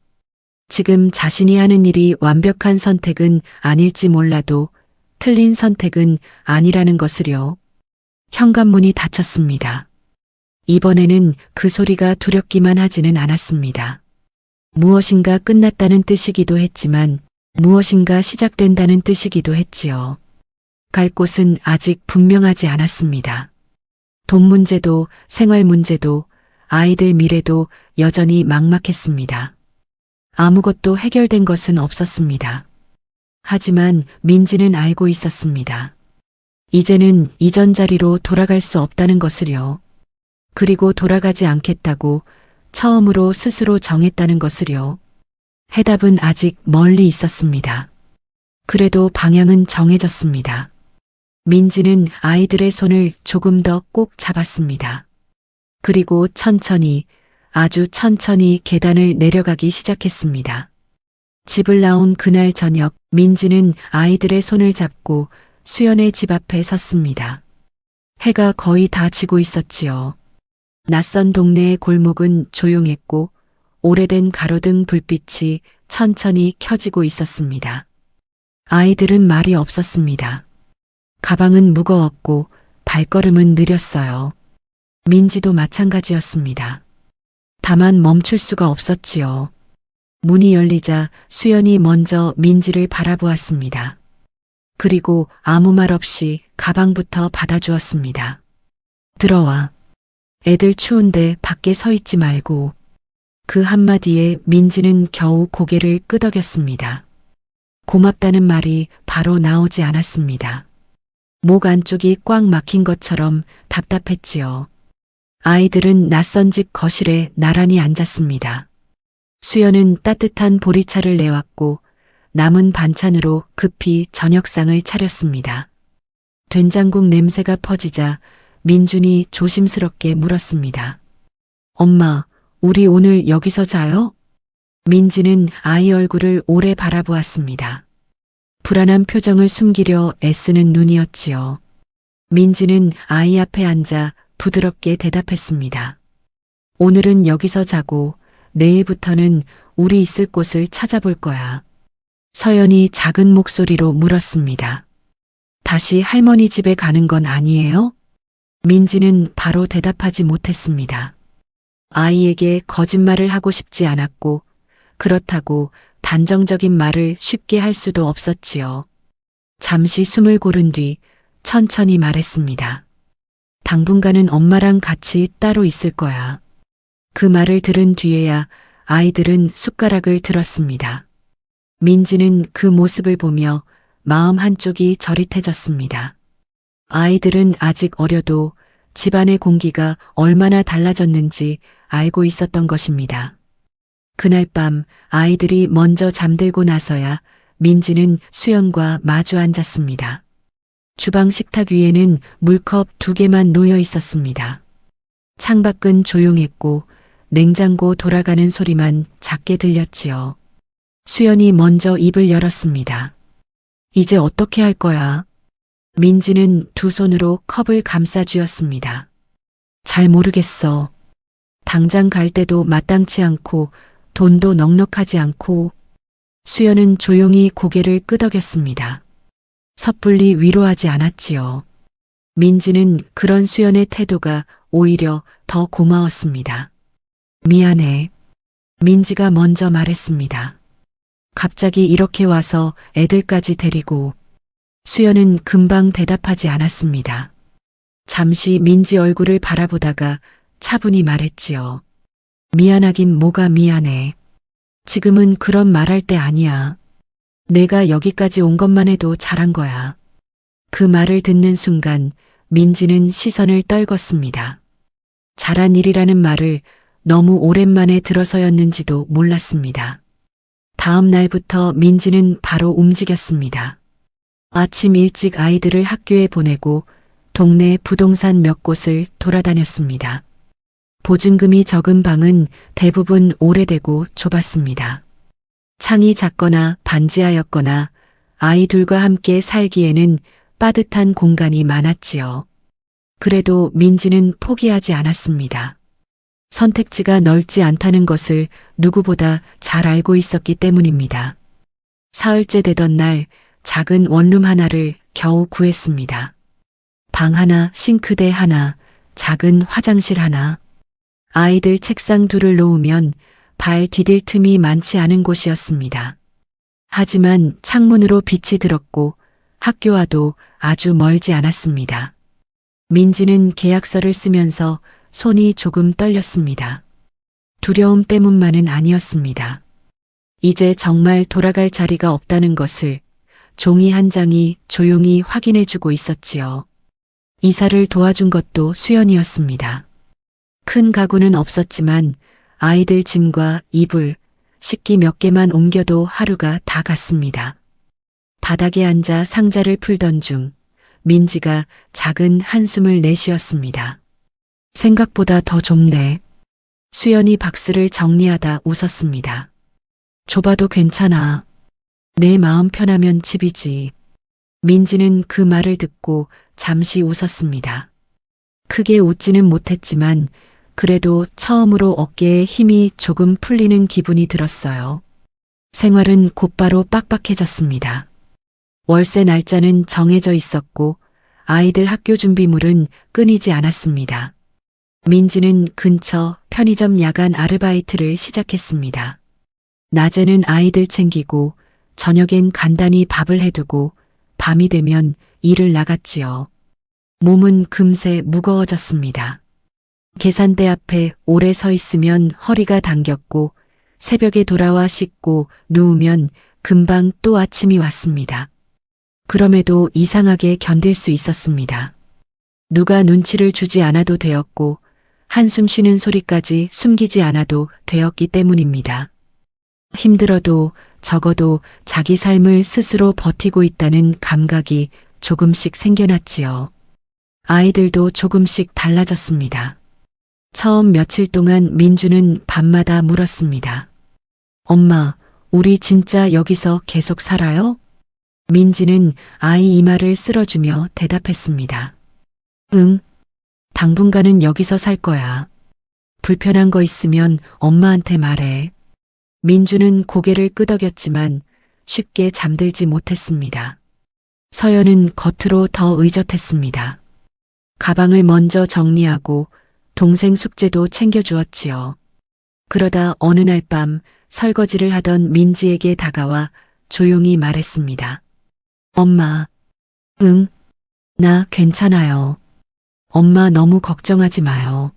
S1: 지금 자신이 하는 일이 완벽한 선택은 아닐지 몰라도 틀린 선택은 아니라는 것을요. 현관문이 닫혔습니다. 이번에는 그 소리가 두렵기만 하지는 않았습니다. 무엇인가 끝났다는 뜻이기도 했지만 무엇인가 시작된다는 뜻이기도 했지요. 갈 곳은 아직 분명하지 않았습니다. 돈 문제도 생활 문제도 아이들 미래도 여전히 막막했습니다. 아무것도 해결된 것은 없었습니다. 하지만 민지는 알고 있었습니다. 이제는 이전 자리로 돌아갈 수 없다는 것을요. 그리고 돌아가지 않겠다고 처음으로 스스로 정했다는 것을요. 해답은 아직 멀리 있었습니다. 그래도 방향은 정해졌습니다. 민지는 아이들의 손을 조금 더 꼭 잡았습니다. 그리고 천천히, 아주 천천히 계단을 내려가기 시작했습니다. 집을 나온 그날 저녁 민지는 아이들의 손을 잡고 수연의 집 앞에 섰습니다. 해가 거의 다 지고 있었지요. 낯선 동네의 골목은 조용했고 오래된 가로등 불빛이 천천히 켜지고 있었습니다. 아이들은 말이 없었습니다. 가방은 무거웠고 발걸음은 느렸어요. 민지도 마찬가지였습니다. 다만 멈출 수가 없었지요. 문이 열리자 수연이 먼저 민지를 바라보았습니다. 그리고 아무 말 없이 가방부터 받아주었습니다. 들어와. 애들 추운데 밖에 서 있지 말고. 그 한마디에 민지는 겨우 고개를 끄덕였습니다. 고맙다는 말이 바로 나오지 않았습니다. 목 안쪽이 꽉 막힌 것처럼 답답했지요. 아이들은 낯선 집 거실에 나란히 앉았습니다. 수연은 따뜻한 보리차를 내왔고 남은 반찬으로 급히 저녁상을 차렸습니다. 된장국 냄새가 퍼지자 민준이 조심스럽게 물었습니다. 엄마, 우리 오늘 여기서 자요? 민지는 아이 얼굴을 오래 바라보았습니다. 불안한 표정을 숨기려 애쓰는 눈이었지요. 민지는 아이 앞에 앉아 부드럽게 대답했습니다. 오늘은 여기서 자고 내일부터는 우리 있을 곳을 찾아볼 거야. 서연이 작은 목소리로 물었습니다. 다시 할머니 집에 가는 건 아니에요? 민지는 바로 대답하지 못했습니다. 아이에게 거짓말을 하고 싶지 않았고 그렇다고 단정적인 말을 쉽게 할 수도 없었지요. 잠시 숨을 고른 뒤 천천히 말했습니다. 당분간은 엄마랑 같이 따로 있을 거야. 그 말을 들은 뒤에야 아이들은 숟가락을 들었습니다. 민지는 그 모습을 보며 마음 한쪽이 저릿해졌습니다. 아이들은 아직 어려도 집안의 공기가 얼마나 달라졌는지 알고 있었던 것입니다. 그날 밤 아이들이 먼저 잠들고 나서야 민지는 수연과 마주 앉았습니다. 주방 식탁 위에는 물컵 2개만 놓여 있었습니다. 창밖은 조용했고 냉장고 돌아가는 소리만 작게 들렸지요. 수연이 먼저 입을 열었습니다. 이제 어떻게 할 거야? 민지는 두 손으로 컵을 감싸 쥐었습니다. 잘 모르겠어. 당장 갈 때도 마땅치 않고 돈도 넉넉하지 않고. 수연은 조용히 고개를 끄덕였습니다. 섣불리 위로하지 않았지요. 민지는 그런 수연의 태도가 오히려 더 고마웠습니다. 미안해. 민지가 먼저 말했습니다. 갑자기 이렇게 와서 애들까지 데리고. 수연은 금방 대답하지 않았습니다. 잠시 민지 얼굴을 바라보다가 차분히 말했지요. 미안하긴 뭐가 미안해. 지금은 그런 말할 때 아니야. 내가 여기까지 온 것만 해도 잘한 거야. 그 말을 듣는 순간 민지는 시선을 떨궜습니다. 잘한 일이라는 말을 너무 오랜만에 들어서였는지도 몰랐습니다. 다음 날부터 민지는 바로 움직였습니다. 아침 일찍 아이들을 학교에 보내고 동네 부동산 몇 곳을 돌아다녔습니다. 보증금이 적은 방은 대부분 오래되고 좁았습니다. 창이 작거나 반지하였거나 아이 둘과 함께 살기에는 빠듯한 공간이 많았지요. 그래도 민지는 포기하지 않았습니다. 선택지가 넓지 않다는 것을 누구보다 잘 알고 있었기 때문입니다. 사흘째 되던 날 작은 원룸 하나를 겨우 구했습니다. 방 하나, 싱크대 하나, 작은 화장실 하나. 아이들 책상 둘을 놓으면 발 디딜 틈이 많지 않은 곳이었습니다. 하지만 창문으로 빛이 들었고 학교와도 아주 멀지 않았습니다. 민지는 계약서를 쓰면서 손이 조금 떨렸습니다. 두려움 때문만은 아니었습니다. 이제 정말 돌아갈 자리가 없다는 것을 종이 한 장이 조용히 확인해주고 있었지요. 이사를 도와준 것도 수연이었습니다. 큰 가구는 없었지만 아이들 짐과 이불, 식기 몇 개만 옮겨도 하루가 다 갔습니다. 바닥에 앉아 상자를 풀던 중 민지가 작은 한숨을 내쉬었습니다. 생각보다 더 좁네. 수연이 박스를 정리하다 웃었습니다. 좁아도 괜찮아. 내 마음 편하면 집이지. 민지는 그 말을 듣고 잠시 웃었습니다. 크게 웃지는 못했지만 그래도 처음으로 어깨에 힘이 조금 풀리는 기분이 들었어요. 생활은 곧바로 빡빡해졌습니다. 월세 날짜는 정해져 있었고 아이들 학교 준비물은 끊이지 않았습니다. 민지는 근처 편의점 야간 아르바이트를 시작했습니다. 낮에는 아이들 챙기고 저녁엔 간단히 밥을 해두고 밤이 되면 일을 나갔지요. 몸은 금세 무거워졌습니다. 계산대 앞에 오래 서 있으면 허리가 당겼고 새벽에 돌아와 씻고 누우면 금방 또 아침이 왔습니다. 그럼에도 이상하게 견딜 수 있었습니다. 누가 눈치를 주지 않아도 되었고 한숨 쉬는 소리까지 숨기지 않아도 되었기 때문입니다. 힘들어도 적어도 자기 삶을 스스로 버티고 있다는 감각이 조금씩 생겨났지요. 아이들도 조금씩 달라졌습니다. 처음 며칠 동안 민주는 밤마다 물었습니다. 엄마, 우리 진짜 여기서 계속 살아요? 민지는 아이 이마를 쓸어주며 대답했습니다. 응, 당분간은 여기서 살 거야. 불편한 거 있으면 엄마한테 말해. 민주는 고개를 끄덕였지만 쉽게 잠들지 못했습니다. 서연은 겉으로 더 의젓했습니다. 가방을 먼저 정리하고 동생 숙제도 챙겨주었지요. 그러다 어느 날 밤 설거지를 하던 민지에게 다가와 조용히 말했습니다. 엄마, 응, 나 괜찮아요. 엄마 너무 걱정하지 마요.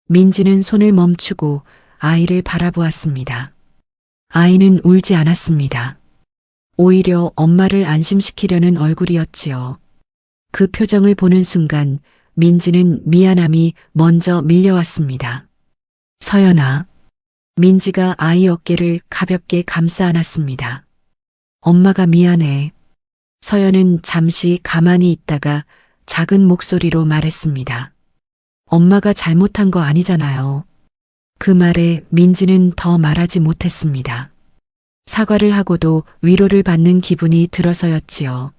S1: 민지는 손을 멈추고 아이를 바라보았습니다. 아이는 울지 않았습니다. 오히려 엄마를 안심시키려는 얼굴이었지요. 그 표정을 보는 순간 민지는 미안함이 먼저 밀려왔습니다. 서연아. 민지가 아이 어깨를 가볍게 감싸 안았습니다. 엄마가 미안해. 서연은 잠시 가만히 있다가 작은 목소리로 말했습니다. 엄마가 잘못한 거 아니잖아요. 그 말에 민지는 더 말하지 못했습니다. 사과를 하고도 위로를 받는 기분이 들어서였지요.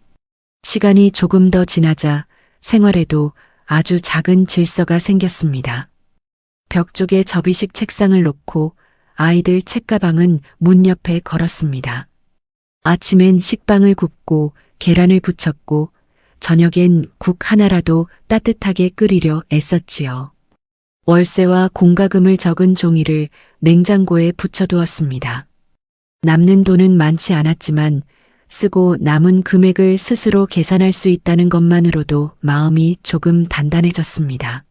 S1: 시간이 조금 더 지나자 생활에도 아주 작은 질서가 생겼습니다. 벽 쪽에 접이식 책상을 놓고 아이들 책가방은 문 옆에 걸었습니다. 아침엔 식빵을 굽고 계란을 부쳤고 저녁엔 국 하나라도 따뜻하게 끓이려 애썼지요. 월세와 공과금을 적은 종이를 냉장고에 붙여두었습니다. 남는 돈은 많지 않았지만 쓰고 남은 금액을 스스로 계산할 수 있다는 것만으로도 마음이 조금 단단해졌습니다.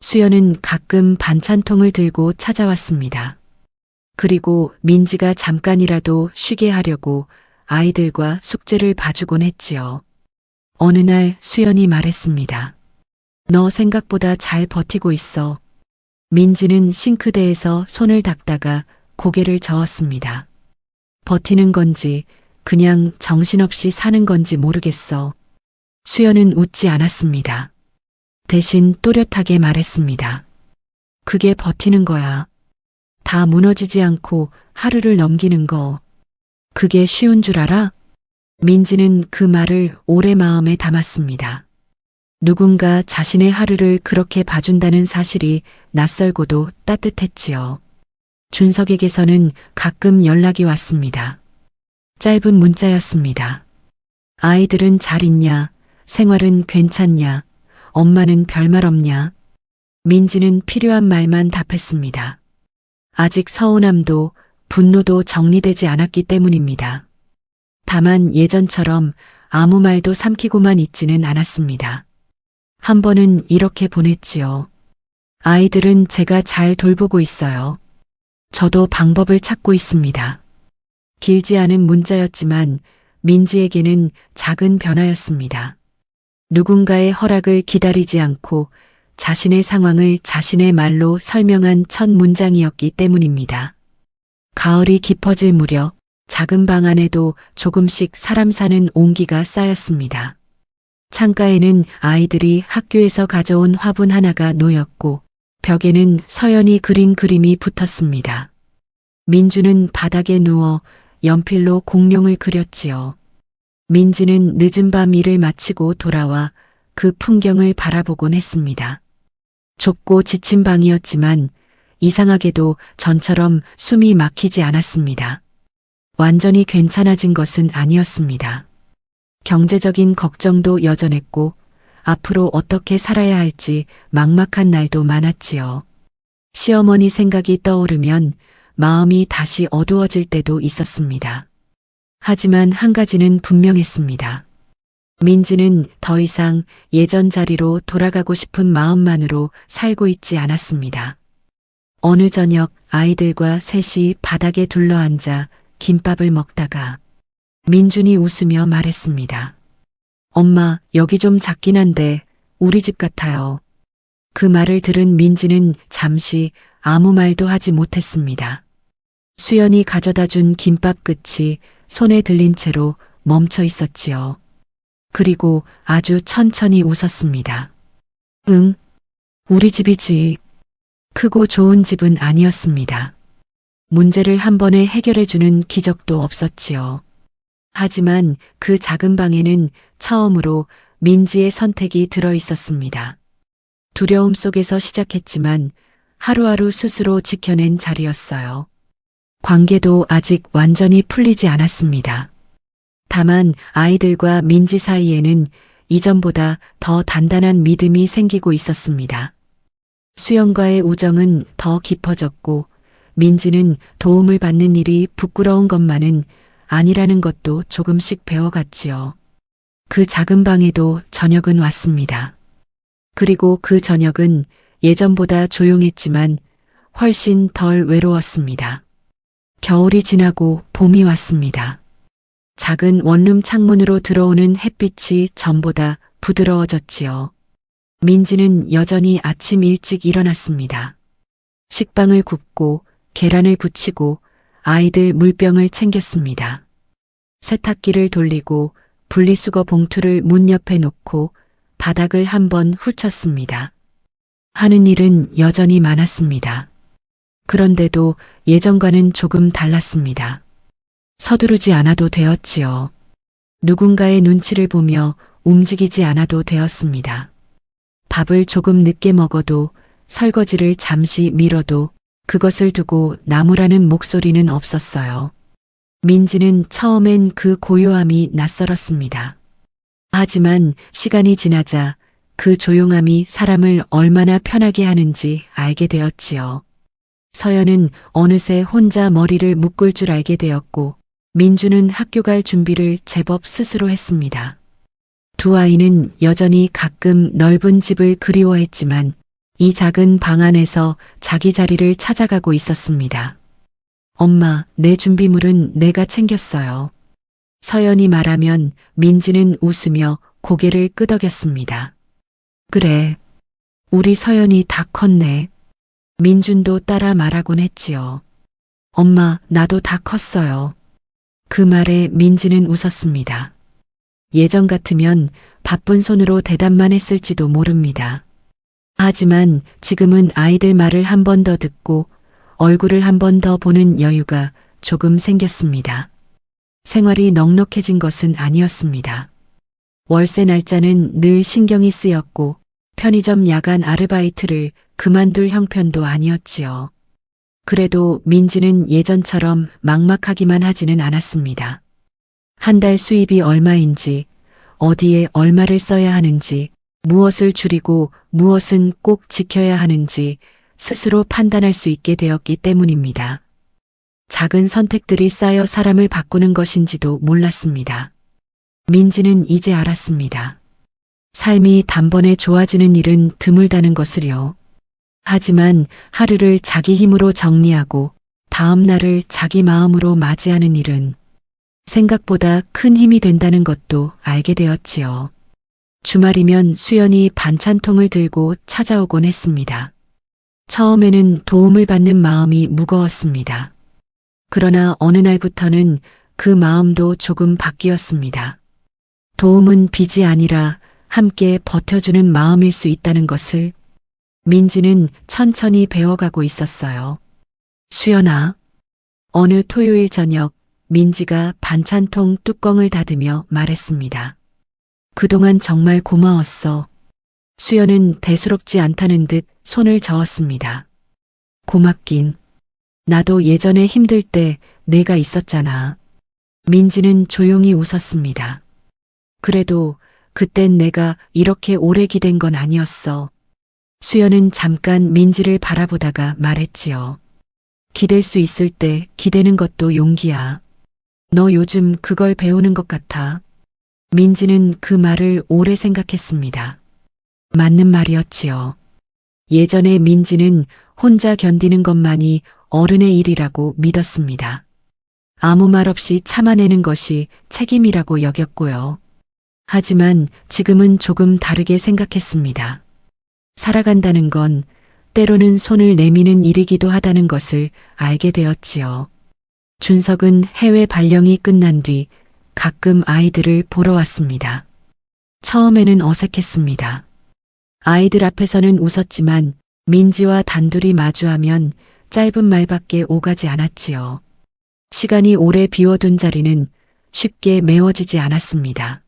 S1: 수연은 가끔 반찬통을 들고 찾아왔습니다. 그리고 민지가 잠깐이라도 쉬게 하려고 아이들과 숙제를 봐주곤 했지요. 어느 날 수연이 말했습니다. 너 생각보다 잘 버티고 있어. 민지는 싱크대에서 손을 닦다가 고개를 저었습니다. 버티는 건지 그냥 정신없이 사는 건지 모르겠어. 수연은 웃지 않았습니다. 대신 또렷하게 말했습니다. 그게 버티는 거야. 다 무너지지 않고 하루를 넘기는 거. 그게 쉬운 줄 알아? 민지는 그 말을 오래 마음에 담았습니다. 누군가 자신의 하루를 그렇게 봐준다는 사실이 낯설고도 따뜻했지요. 준석에게서는 가끔 연락이 왔습니다. 짧은 문자였습니다. 아이들은 잘 있냐? 생활은 괜찮냐? 엄마는 별말 없냐? 민지는 필요한 말만 답했습니다. 아직 서운함도 분노도 정리되지 않았기 때문입니다. 다만 예전처럼 아무 말도 삼키고만 있지는 않았습니다. 한 번은 이렇게 보냈지요. 아이들은 제가 잘 돌보고 있어요. 저도 방법을 찾고 있습니다. 길지 않은 문자였지만 민지에게는 작은 변화였습니다. 누군가의 허락을 기다리지 않고 자신의 상황을 자신의 말로 설명한 첫 문장이었기 때문입니다. 가을이 깊어질 무렵 작은 방 안에도 조금씩 사람 사는 온기가 쌓였습니다. 창가에는 아이들이 학교에서 가져온 화분 하나가 놓였고 벽에는 서연이 그린 그림이 붙었습니다. 민주는 바닥에 누워 연필로 공룡을 그렸지요. 민지는 늦은 밤 일을 마치고 돌아와 그 풍경을 바라보곤 했습니다. 좁고 지친 방이었지만 이상하게도 전처럼 숨이 막히지 않았습니다. 완전히 괜찮아진 것은 아니었습니다. 경제적인 걱정도 여전했고 앞으로 어떻게 살아야 할지 막막한 날도 많았지요. 시어머니 생각이 떠오르면 마음이 다시 어두워질 때도 있었습니다. 하지만 한 가지는 분명했습니다. 민지는 더 이상 예전 자리로 돌아가고 싶은 마음만으로 살고 있지 않았습니다. 어느 저녁 아이들과 셋이 바닥에 둘러앉아 김밥을 먹다가 민준이 웃으며 말했습니다. 엄마, 여기 좀 작긴 한데 우리 집 같아요. 그 말을 들은 민지는 잠시 아무 말도 하지 못했습니다. 수연이 가져다 준 김밥 끝이 손에 들린 채로 멈춰 있었지요. 그리고 아주 천천히 웃었습니다. 응, 우리 집이지. 크고 좋은 집은 아니었습니다. 문제를 한 번에 해결해주는 기적도 없었지요. 하지만 그 작은 방에는 처음으로 민지의 선택이 들어 있었습니다. 두려움 속에서 시작했지만 하루하루 스스로 지켜낸 자리였어요. 관계도 아직 완전히 풀리지 않았습니다. 다만 아이들과 민지 사이에는 이전보다 더 단단한 믿음이 생기고 있었습니다. 수연과의 우정은 더 깊어졌고 민지는 도움을 받는 일이 부끄러운 것만은 아니라는 것도 조금씩 배워갔지요. 그 작은 방에도 저녁은 왔습니다. 그리고 그 저녁은 예전보다 조용했지만 훨씬 덜 외로웠습니다. 겨울이 지나고 봄이 왔습니다. 작은 원룸 창문으로 들어오는 햇빛이 전보다 부드러워졌지요. 민지는 여전히 아침 일찍 일어났습니다. 식빵을 굽고 계란을 부치고 아이들 물병을 챙겼습니다. 세탁기를 돌리고 분리수거 봉투를 문 옆에 놓고 바닥을 한번 훑었습니다. 하는 일은 여전히 많았습니다. 그런데도 예전과는 조금 달랐습니다. 서두르지 않아도 되었지요. 누군가의 눈치를 보며 움직이지 않아도 되었습니다. 밥을 조금 늦게 먹어도 설거지를 잠시 미뤄도 그것을 두고 나무라는 목소리는 없었어요. 민지는 처음엔 그 고요함이 낯설었습니다. 하지만 시간이 지나자 그 조용함이 사람을 얼마나 편하게 하는지 알게 되었지요. 서연은 어느새 혼자 머리를 묶을 줄 알게 되었고 민주는 학교 갈 준비를 제법 스스로 했습니다. 두 아이는 여전히 가끔 넓은 집을 그리워했지만 이 작은 방 안에서 자기 자리를 찾아가고 있었습니다. 엄마, 내 준비물은 내가 챙겼어요. 서연이 말하면 민지는 웃으며 고개를 끄덕였습니다. 그래, 우리 서연이 다 컸네. 민준도 따라 말하곤 했지요. 엄마, 나도 다 컸어요. 그 말에 민지는 웃었습니다. 예전 같으면 바쁜 손으로 대답만 했을지도 모릅니다. 하지만 지금은 아이들 말을 한 번 더 듣고 얼굴을 한 번 더 보는 여유가 조금 생겼습니다. 생활이 넉넉해진 것은 아니었습니다. 월세 날짜는 늘 신경이 쓰였고 편의점 야간 아르바이트를 그만둘 형편도 아니었지요. 그래도 민지는 예전처럼 막막하기만 하지는 않았습니다. 한 달 수입이 얼마인지, 어디에 얼마를 써야 하는지, 무엇을 줄이고 무엇은 꼭 지켜야 하는지 스스로 판단할 수 있게 되었기 때문입니다. 작은 선택들이 쌓여 사람을 바꾸는 것인지도 몰랐습니다. 민지는 이제 알았습니다. 삶이 단번에 좋아지는 일은 드물다는 것을요. 하지만 하루를 자기 힘으로 정리하고 다음 날을 자기 마음으로 맞이하는 일은 생각보다 큰 힘이 된다는 것도 알게 되었지요. 주말이면 수연이 반찬통을 들고 찾아오곤 했습니다. 처음에는 도움을 받는 마음이 무거웠습니다. 그러나 어느 날부터는 그 마음도 조금 바뀌었습니다. 도움은 빚이 아니라 함께 버텨주는 마음일 수 있다는 것을 민지는 천천히 배워가고 있었어요. 수연아, 어느 토요일 저녁 민지가 반찬통 뚜껑을 닫으며 말했습니다. 그동안 정말 고마웠어. 수연은 대수롭지 않다는 듯 손을 저었습니다. 고맙긴. 나도 예전에 힘들 때 내가 있었잖아. 민지는 조용히 웃었습니다. 그래도 그땐 내가 이렇게 오래 기댄 건 아니었어. 수연은 잠깐 민지를 바라보다가 말했지요. 기댈 수 있을 때 기대는 것도 용기야. 너 요즘 그걸 배우는 것 같아. 민지는 그 말을 오래 생각했습니다. 맞는 말이었지요. 예전에 민지는 혼자 견디는 것만이 어른의 일이라고 믿었습니다. 아무 말 없이 참아내는 것이 책임이라고 여겼고요. 하지만 지금은 조금 다르게 생각했습니다. 살아간다는 건 때로는 손을 내미는 일이기도 하다는 것을 알게 되었지요. 준석은 해외 발령이 끝난 뒤 가끔 아이들을 보러 왔습니다. 처음에는 어색했습니다. 아이들 앞에서는 웃었지만 민지와 단둘이 마주하면 짧은 말밖에 오가지 않았지요. 시간이 오래 비워둔 자리는 쉽게 메워지지 않았습니다.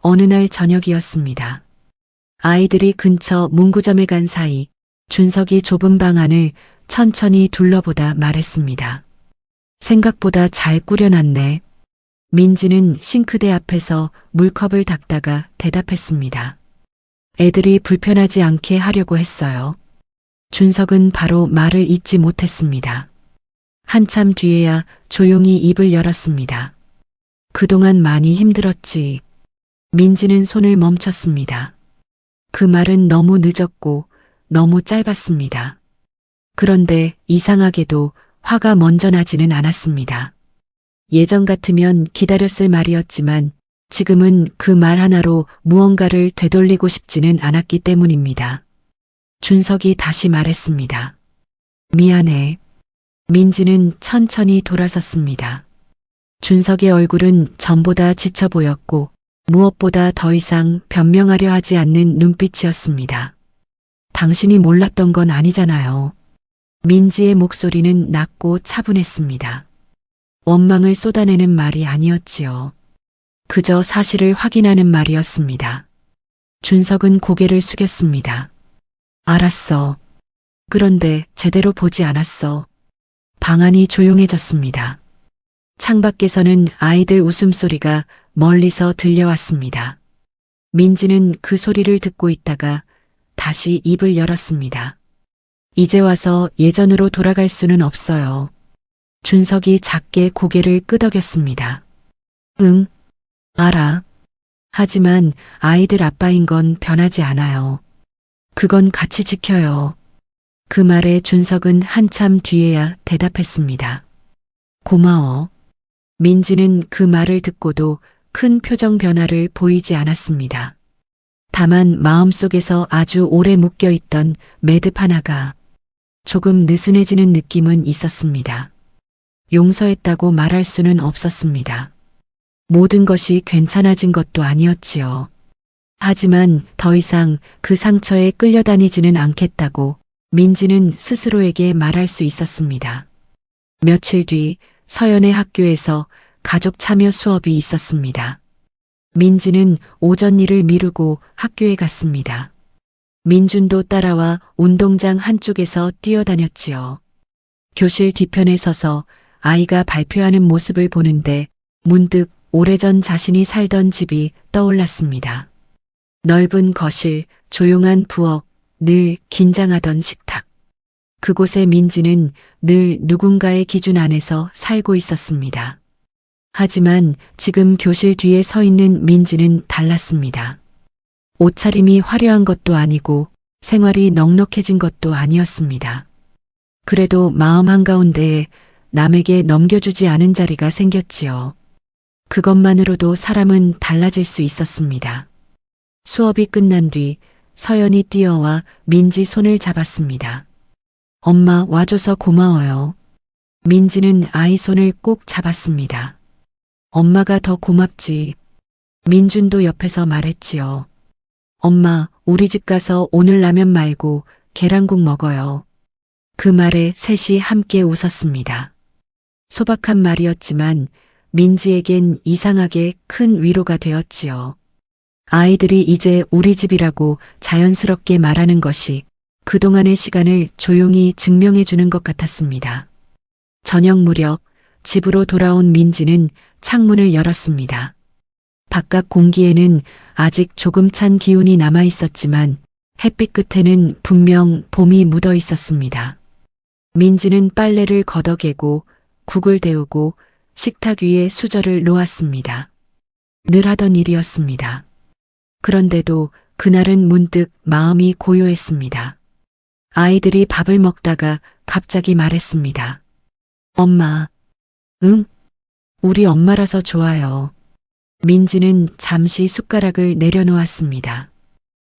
S1: 어느 날 저녁이었습니다. 아이들이 근처 문구점에 간 사이 준석이 좁은 방 안을 천천히 둘러보다 말했습니다. 생각보다 잘 꾸려놨네. 민지는 싱크대 앞에서 물컵을 닦다가 대답했습니다. 애들이 불편하지 않게 하려고 했어요. 준석은 바로 말을 잇지 못했습니다. 한참 뒤에야 조용히 입을 열었습니다. 그동안 많이 힘들었지. 민지는 손을 멈췄습니다. 그 말은 너무 늦었고 너무 짧았습니다. 그런데 이상하게도 화가 먼저 나지는 않았습니다. 예전 같으면 기다렸을 말이었지만 지금은 그 말 하나로 무언가를 되돌리고 싶지는 않았기 때문입니다. 준석이 다시 말했습니다. 미안해. 민지는 천천히 돌아섰습니다. 준석의 얼굴은 전보다 지쳐 보였고 무엇보다 더 이상 변명하려 하지 않는 눈빛이었습니다. 당신이 몰랐던 건 아니잖아요. 민지의 목소리는 낮고 차분했습니다. 원망을 쏟아내는 말이 아니었지요. 그저 사실을 확인하는 말이었습니다. 준석은 고개를 숙였습니다. 알았어. 그런데 제대로 보지 않았어. 방 안이 조용해졌습니다. 창밖에서는 아이들 웃음소리가 멀리서 들려왔습니다. 민지는 그 소리를 듣고 있다가 다시 입을 열었습니다. 이제 와서 예전으로 돌아갈 수는 없어요. 준석이 작게 고개를 끄덕였습니다. 응, 알아. 하지만 아이들 아빠인 건 변하지 않아요. 그건 같이 지켜요. 그 말에 준석은 한참 뒤에야 대답했습니다. 고마워. 민지는 그 말을 듣고도 큰 표정 변화를 보이지 않았습니다. 다만 마음속에서 아주 오래 묶여있던 매듭 하나가 조금 느슨해지는 느낌은 있었습니다. 용서했다고 말할 수는 없었습니다. 모든 것이 괜찮아진 것도 아니었지요. 하지만 더 이상 그 상처에 끌려다니지는 않겠다고 민지는 스스로에게 말할 수 있었습니다. 며칠 뒤 서연의 학교에서 가족 참여 수업이 있었습니다. 민지는 오전 일을 미루고 학교에 갔습니다. 민준도 따라와 운동장 한쪽에서 뛰어다녔지요. 교실 뒤편에 서서 아이가 발표하는 모습을 보는데 문득 오래전 자신이 살던 집이 떠올랐습니다. 넓은 거실, 조용한 부엌, 늘 긴장하던 식탁. 그곳에 민지는 늘 누군가의 기준 안에서 살고 있었습니다. 하지만 지금 교실 뒤에 서 있는 민지는 달랐습니다. 옷차림이 화려한 것도 아니고 생활이 넉넉해진 것도 아니었습니다. 그래도 마음 한가운데에 남에게 넘겨주지 않은 자리가 생겼지요. 그것만으로도 사람은 달라질 수 있었습니다. 수업이 끝난 뒤 서연이 뛰어와 민지 손을 잡았습니다. 엄마 와줘서 고마워요. 민지는 아이 손을 꼭 잡았습니다. 엄마가 더 고맙지. 민준도 옆에서 말했지요. 엄마, 우리 집 가서 오늘 라면 말고 계란국 먹어요. 그 말에 셋이 함께 웃었습니다. 소박한 말이었지만 민지에겐 이상하게 큰 위로가 되었지요. 아이들이 이제 우리 집이라고 자연스럽게 말하는 것이 그동안의 시간을 조용히 증명해 주는 것 같았습니다. 저녁 무렵 집으로 돌아온 민지는 창문을 열었습니다. 바깥 공기에는 아직 조금 찬 기운이 남아 있었지만 햇빛 끝에는 분명 봄이 묻어 있었습니다. 민지는 빨래를 걷어개고 국을 데우고 식탁 위에 수저를 놓았습니다. 늘 하던 일이었습니다. 그런데도 그날은 문득 마음이 고요했습니다. 아이들이 밥을 먹다가 갑자기 말했습니다. 엄마, 응? 우리 엄마라서 좋아요. 민지는 잠시 숟가락을 내려놓았습니다.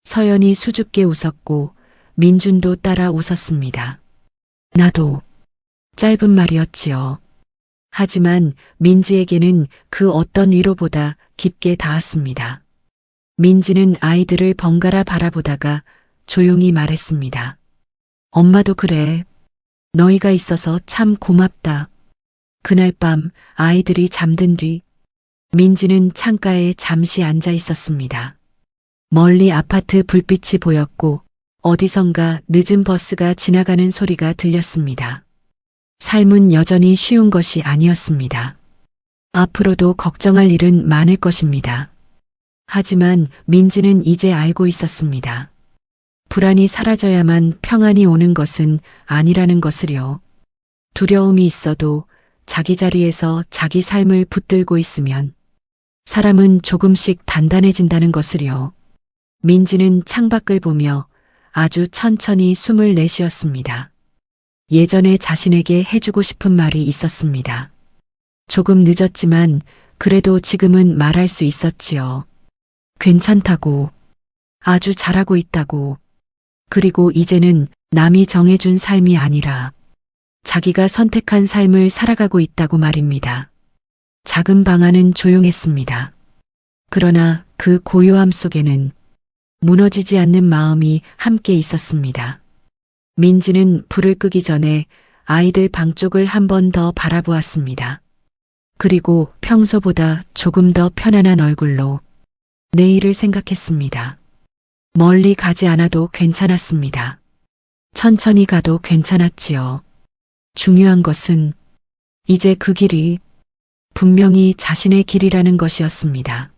S1: 서연이 수줍게 웃었고 민준도 따라 웃었습니다. 나도. 짧은 말이었지요. 하지만 민지에게는 그 어떤 위로보다 깊게 닿았습니다. 민지는 아이들을 번갈아 바라보다가 조용히 말했습니다. 엄마도 그래. 너희가 있어서 참 고맙다. 그날 밤 아이들이 잠든 뒤 민지는 창가에 잠시 앉아 있었습니다. 멀리 아파트 불빛이 보였고 어디선가 늦은 버스가 지나가는 소리가 들렸습니다. 삶은 여전히 쉬운 것이 아니었습니다. 앞으로도 걱정할 일은 많을 것입니다. 하지만 민지는 이제 알고 있었습니다. 불안이 사라져야만 평안이 오는 것은 아니라는 것을요. 두려움이 있어도 자기 자리에서 자기 삶을 붙들고 있으면 사람은 조금씩 단단해진다는 것을요. 민지는 창밖을 보며 아주 천천히 숨을 내쉬었습니다. 예전에 자신에게 해주고 싶은 말이 있었습니다. 조금 늦었지만 그래도 지금은 말할 수 있었지요. 괜찮다고, 아주 잘하고 있다고, 그리고 이제는 남이 정해준 삶이 아니라 자기가 선택한 삶을 살아가고 있다고 말입니다. 작은 방 안은 조용했습니다. 그러나 그 고요함 속에는 무너지지 않는 마음이 함께 있었습니다. 민지는 불을 끄기 전에 아이들 방 쪽을 한 번 더 바라보았습니다. 그리고 평소보다 조금 더 편안한 얼굴로 내일을 생각했습니다. 멀리 가지 않아도 괜찮았습니다. 천천히 가도 괜찮았지요. 중요한 것은 이제 그 길이 분명히 자신의 길이라는 것이었습니다.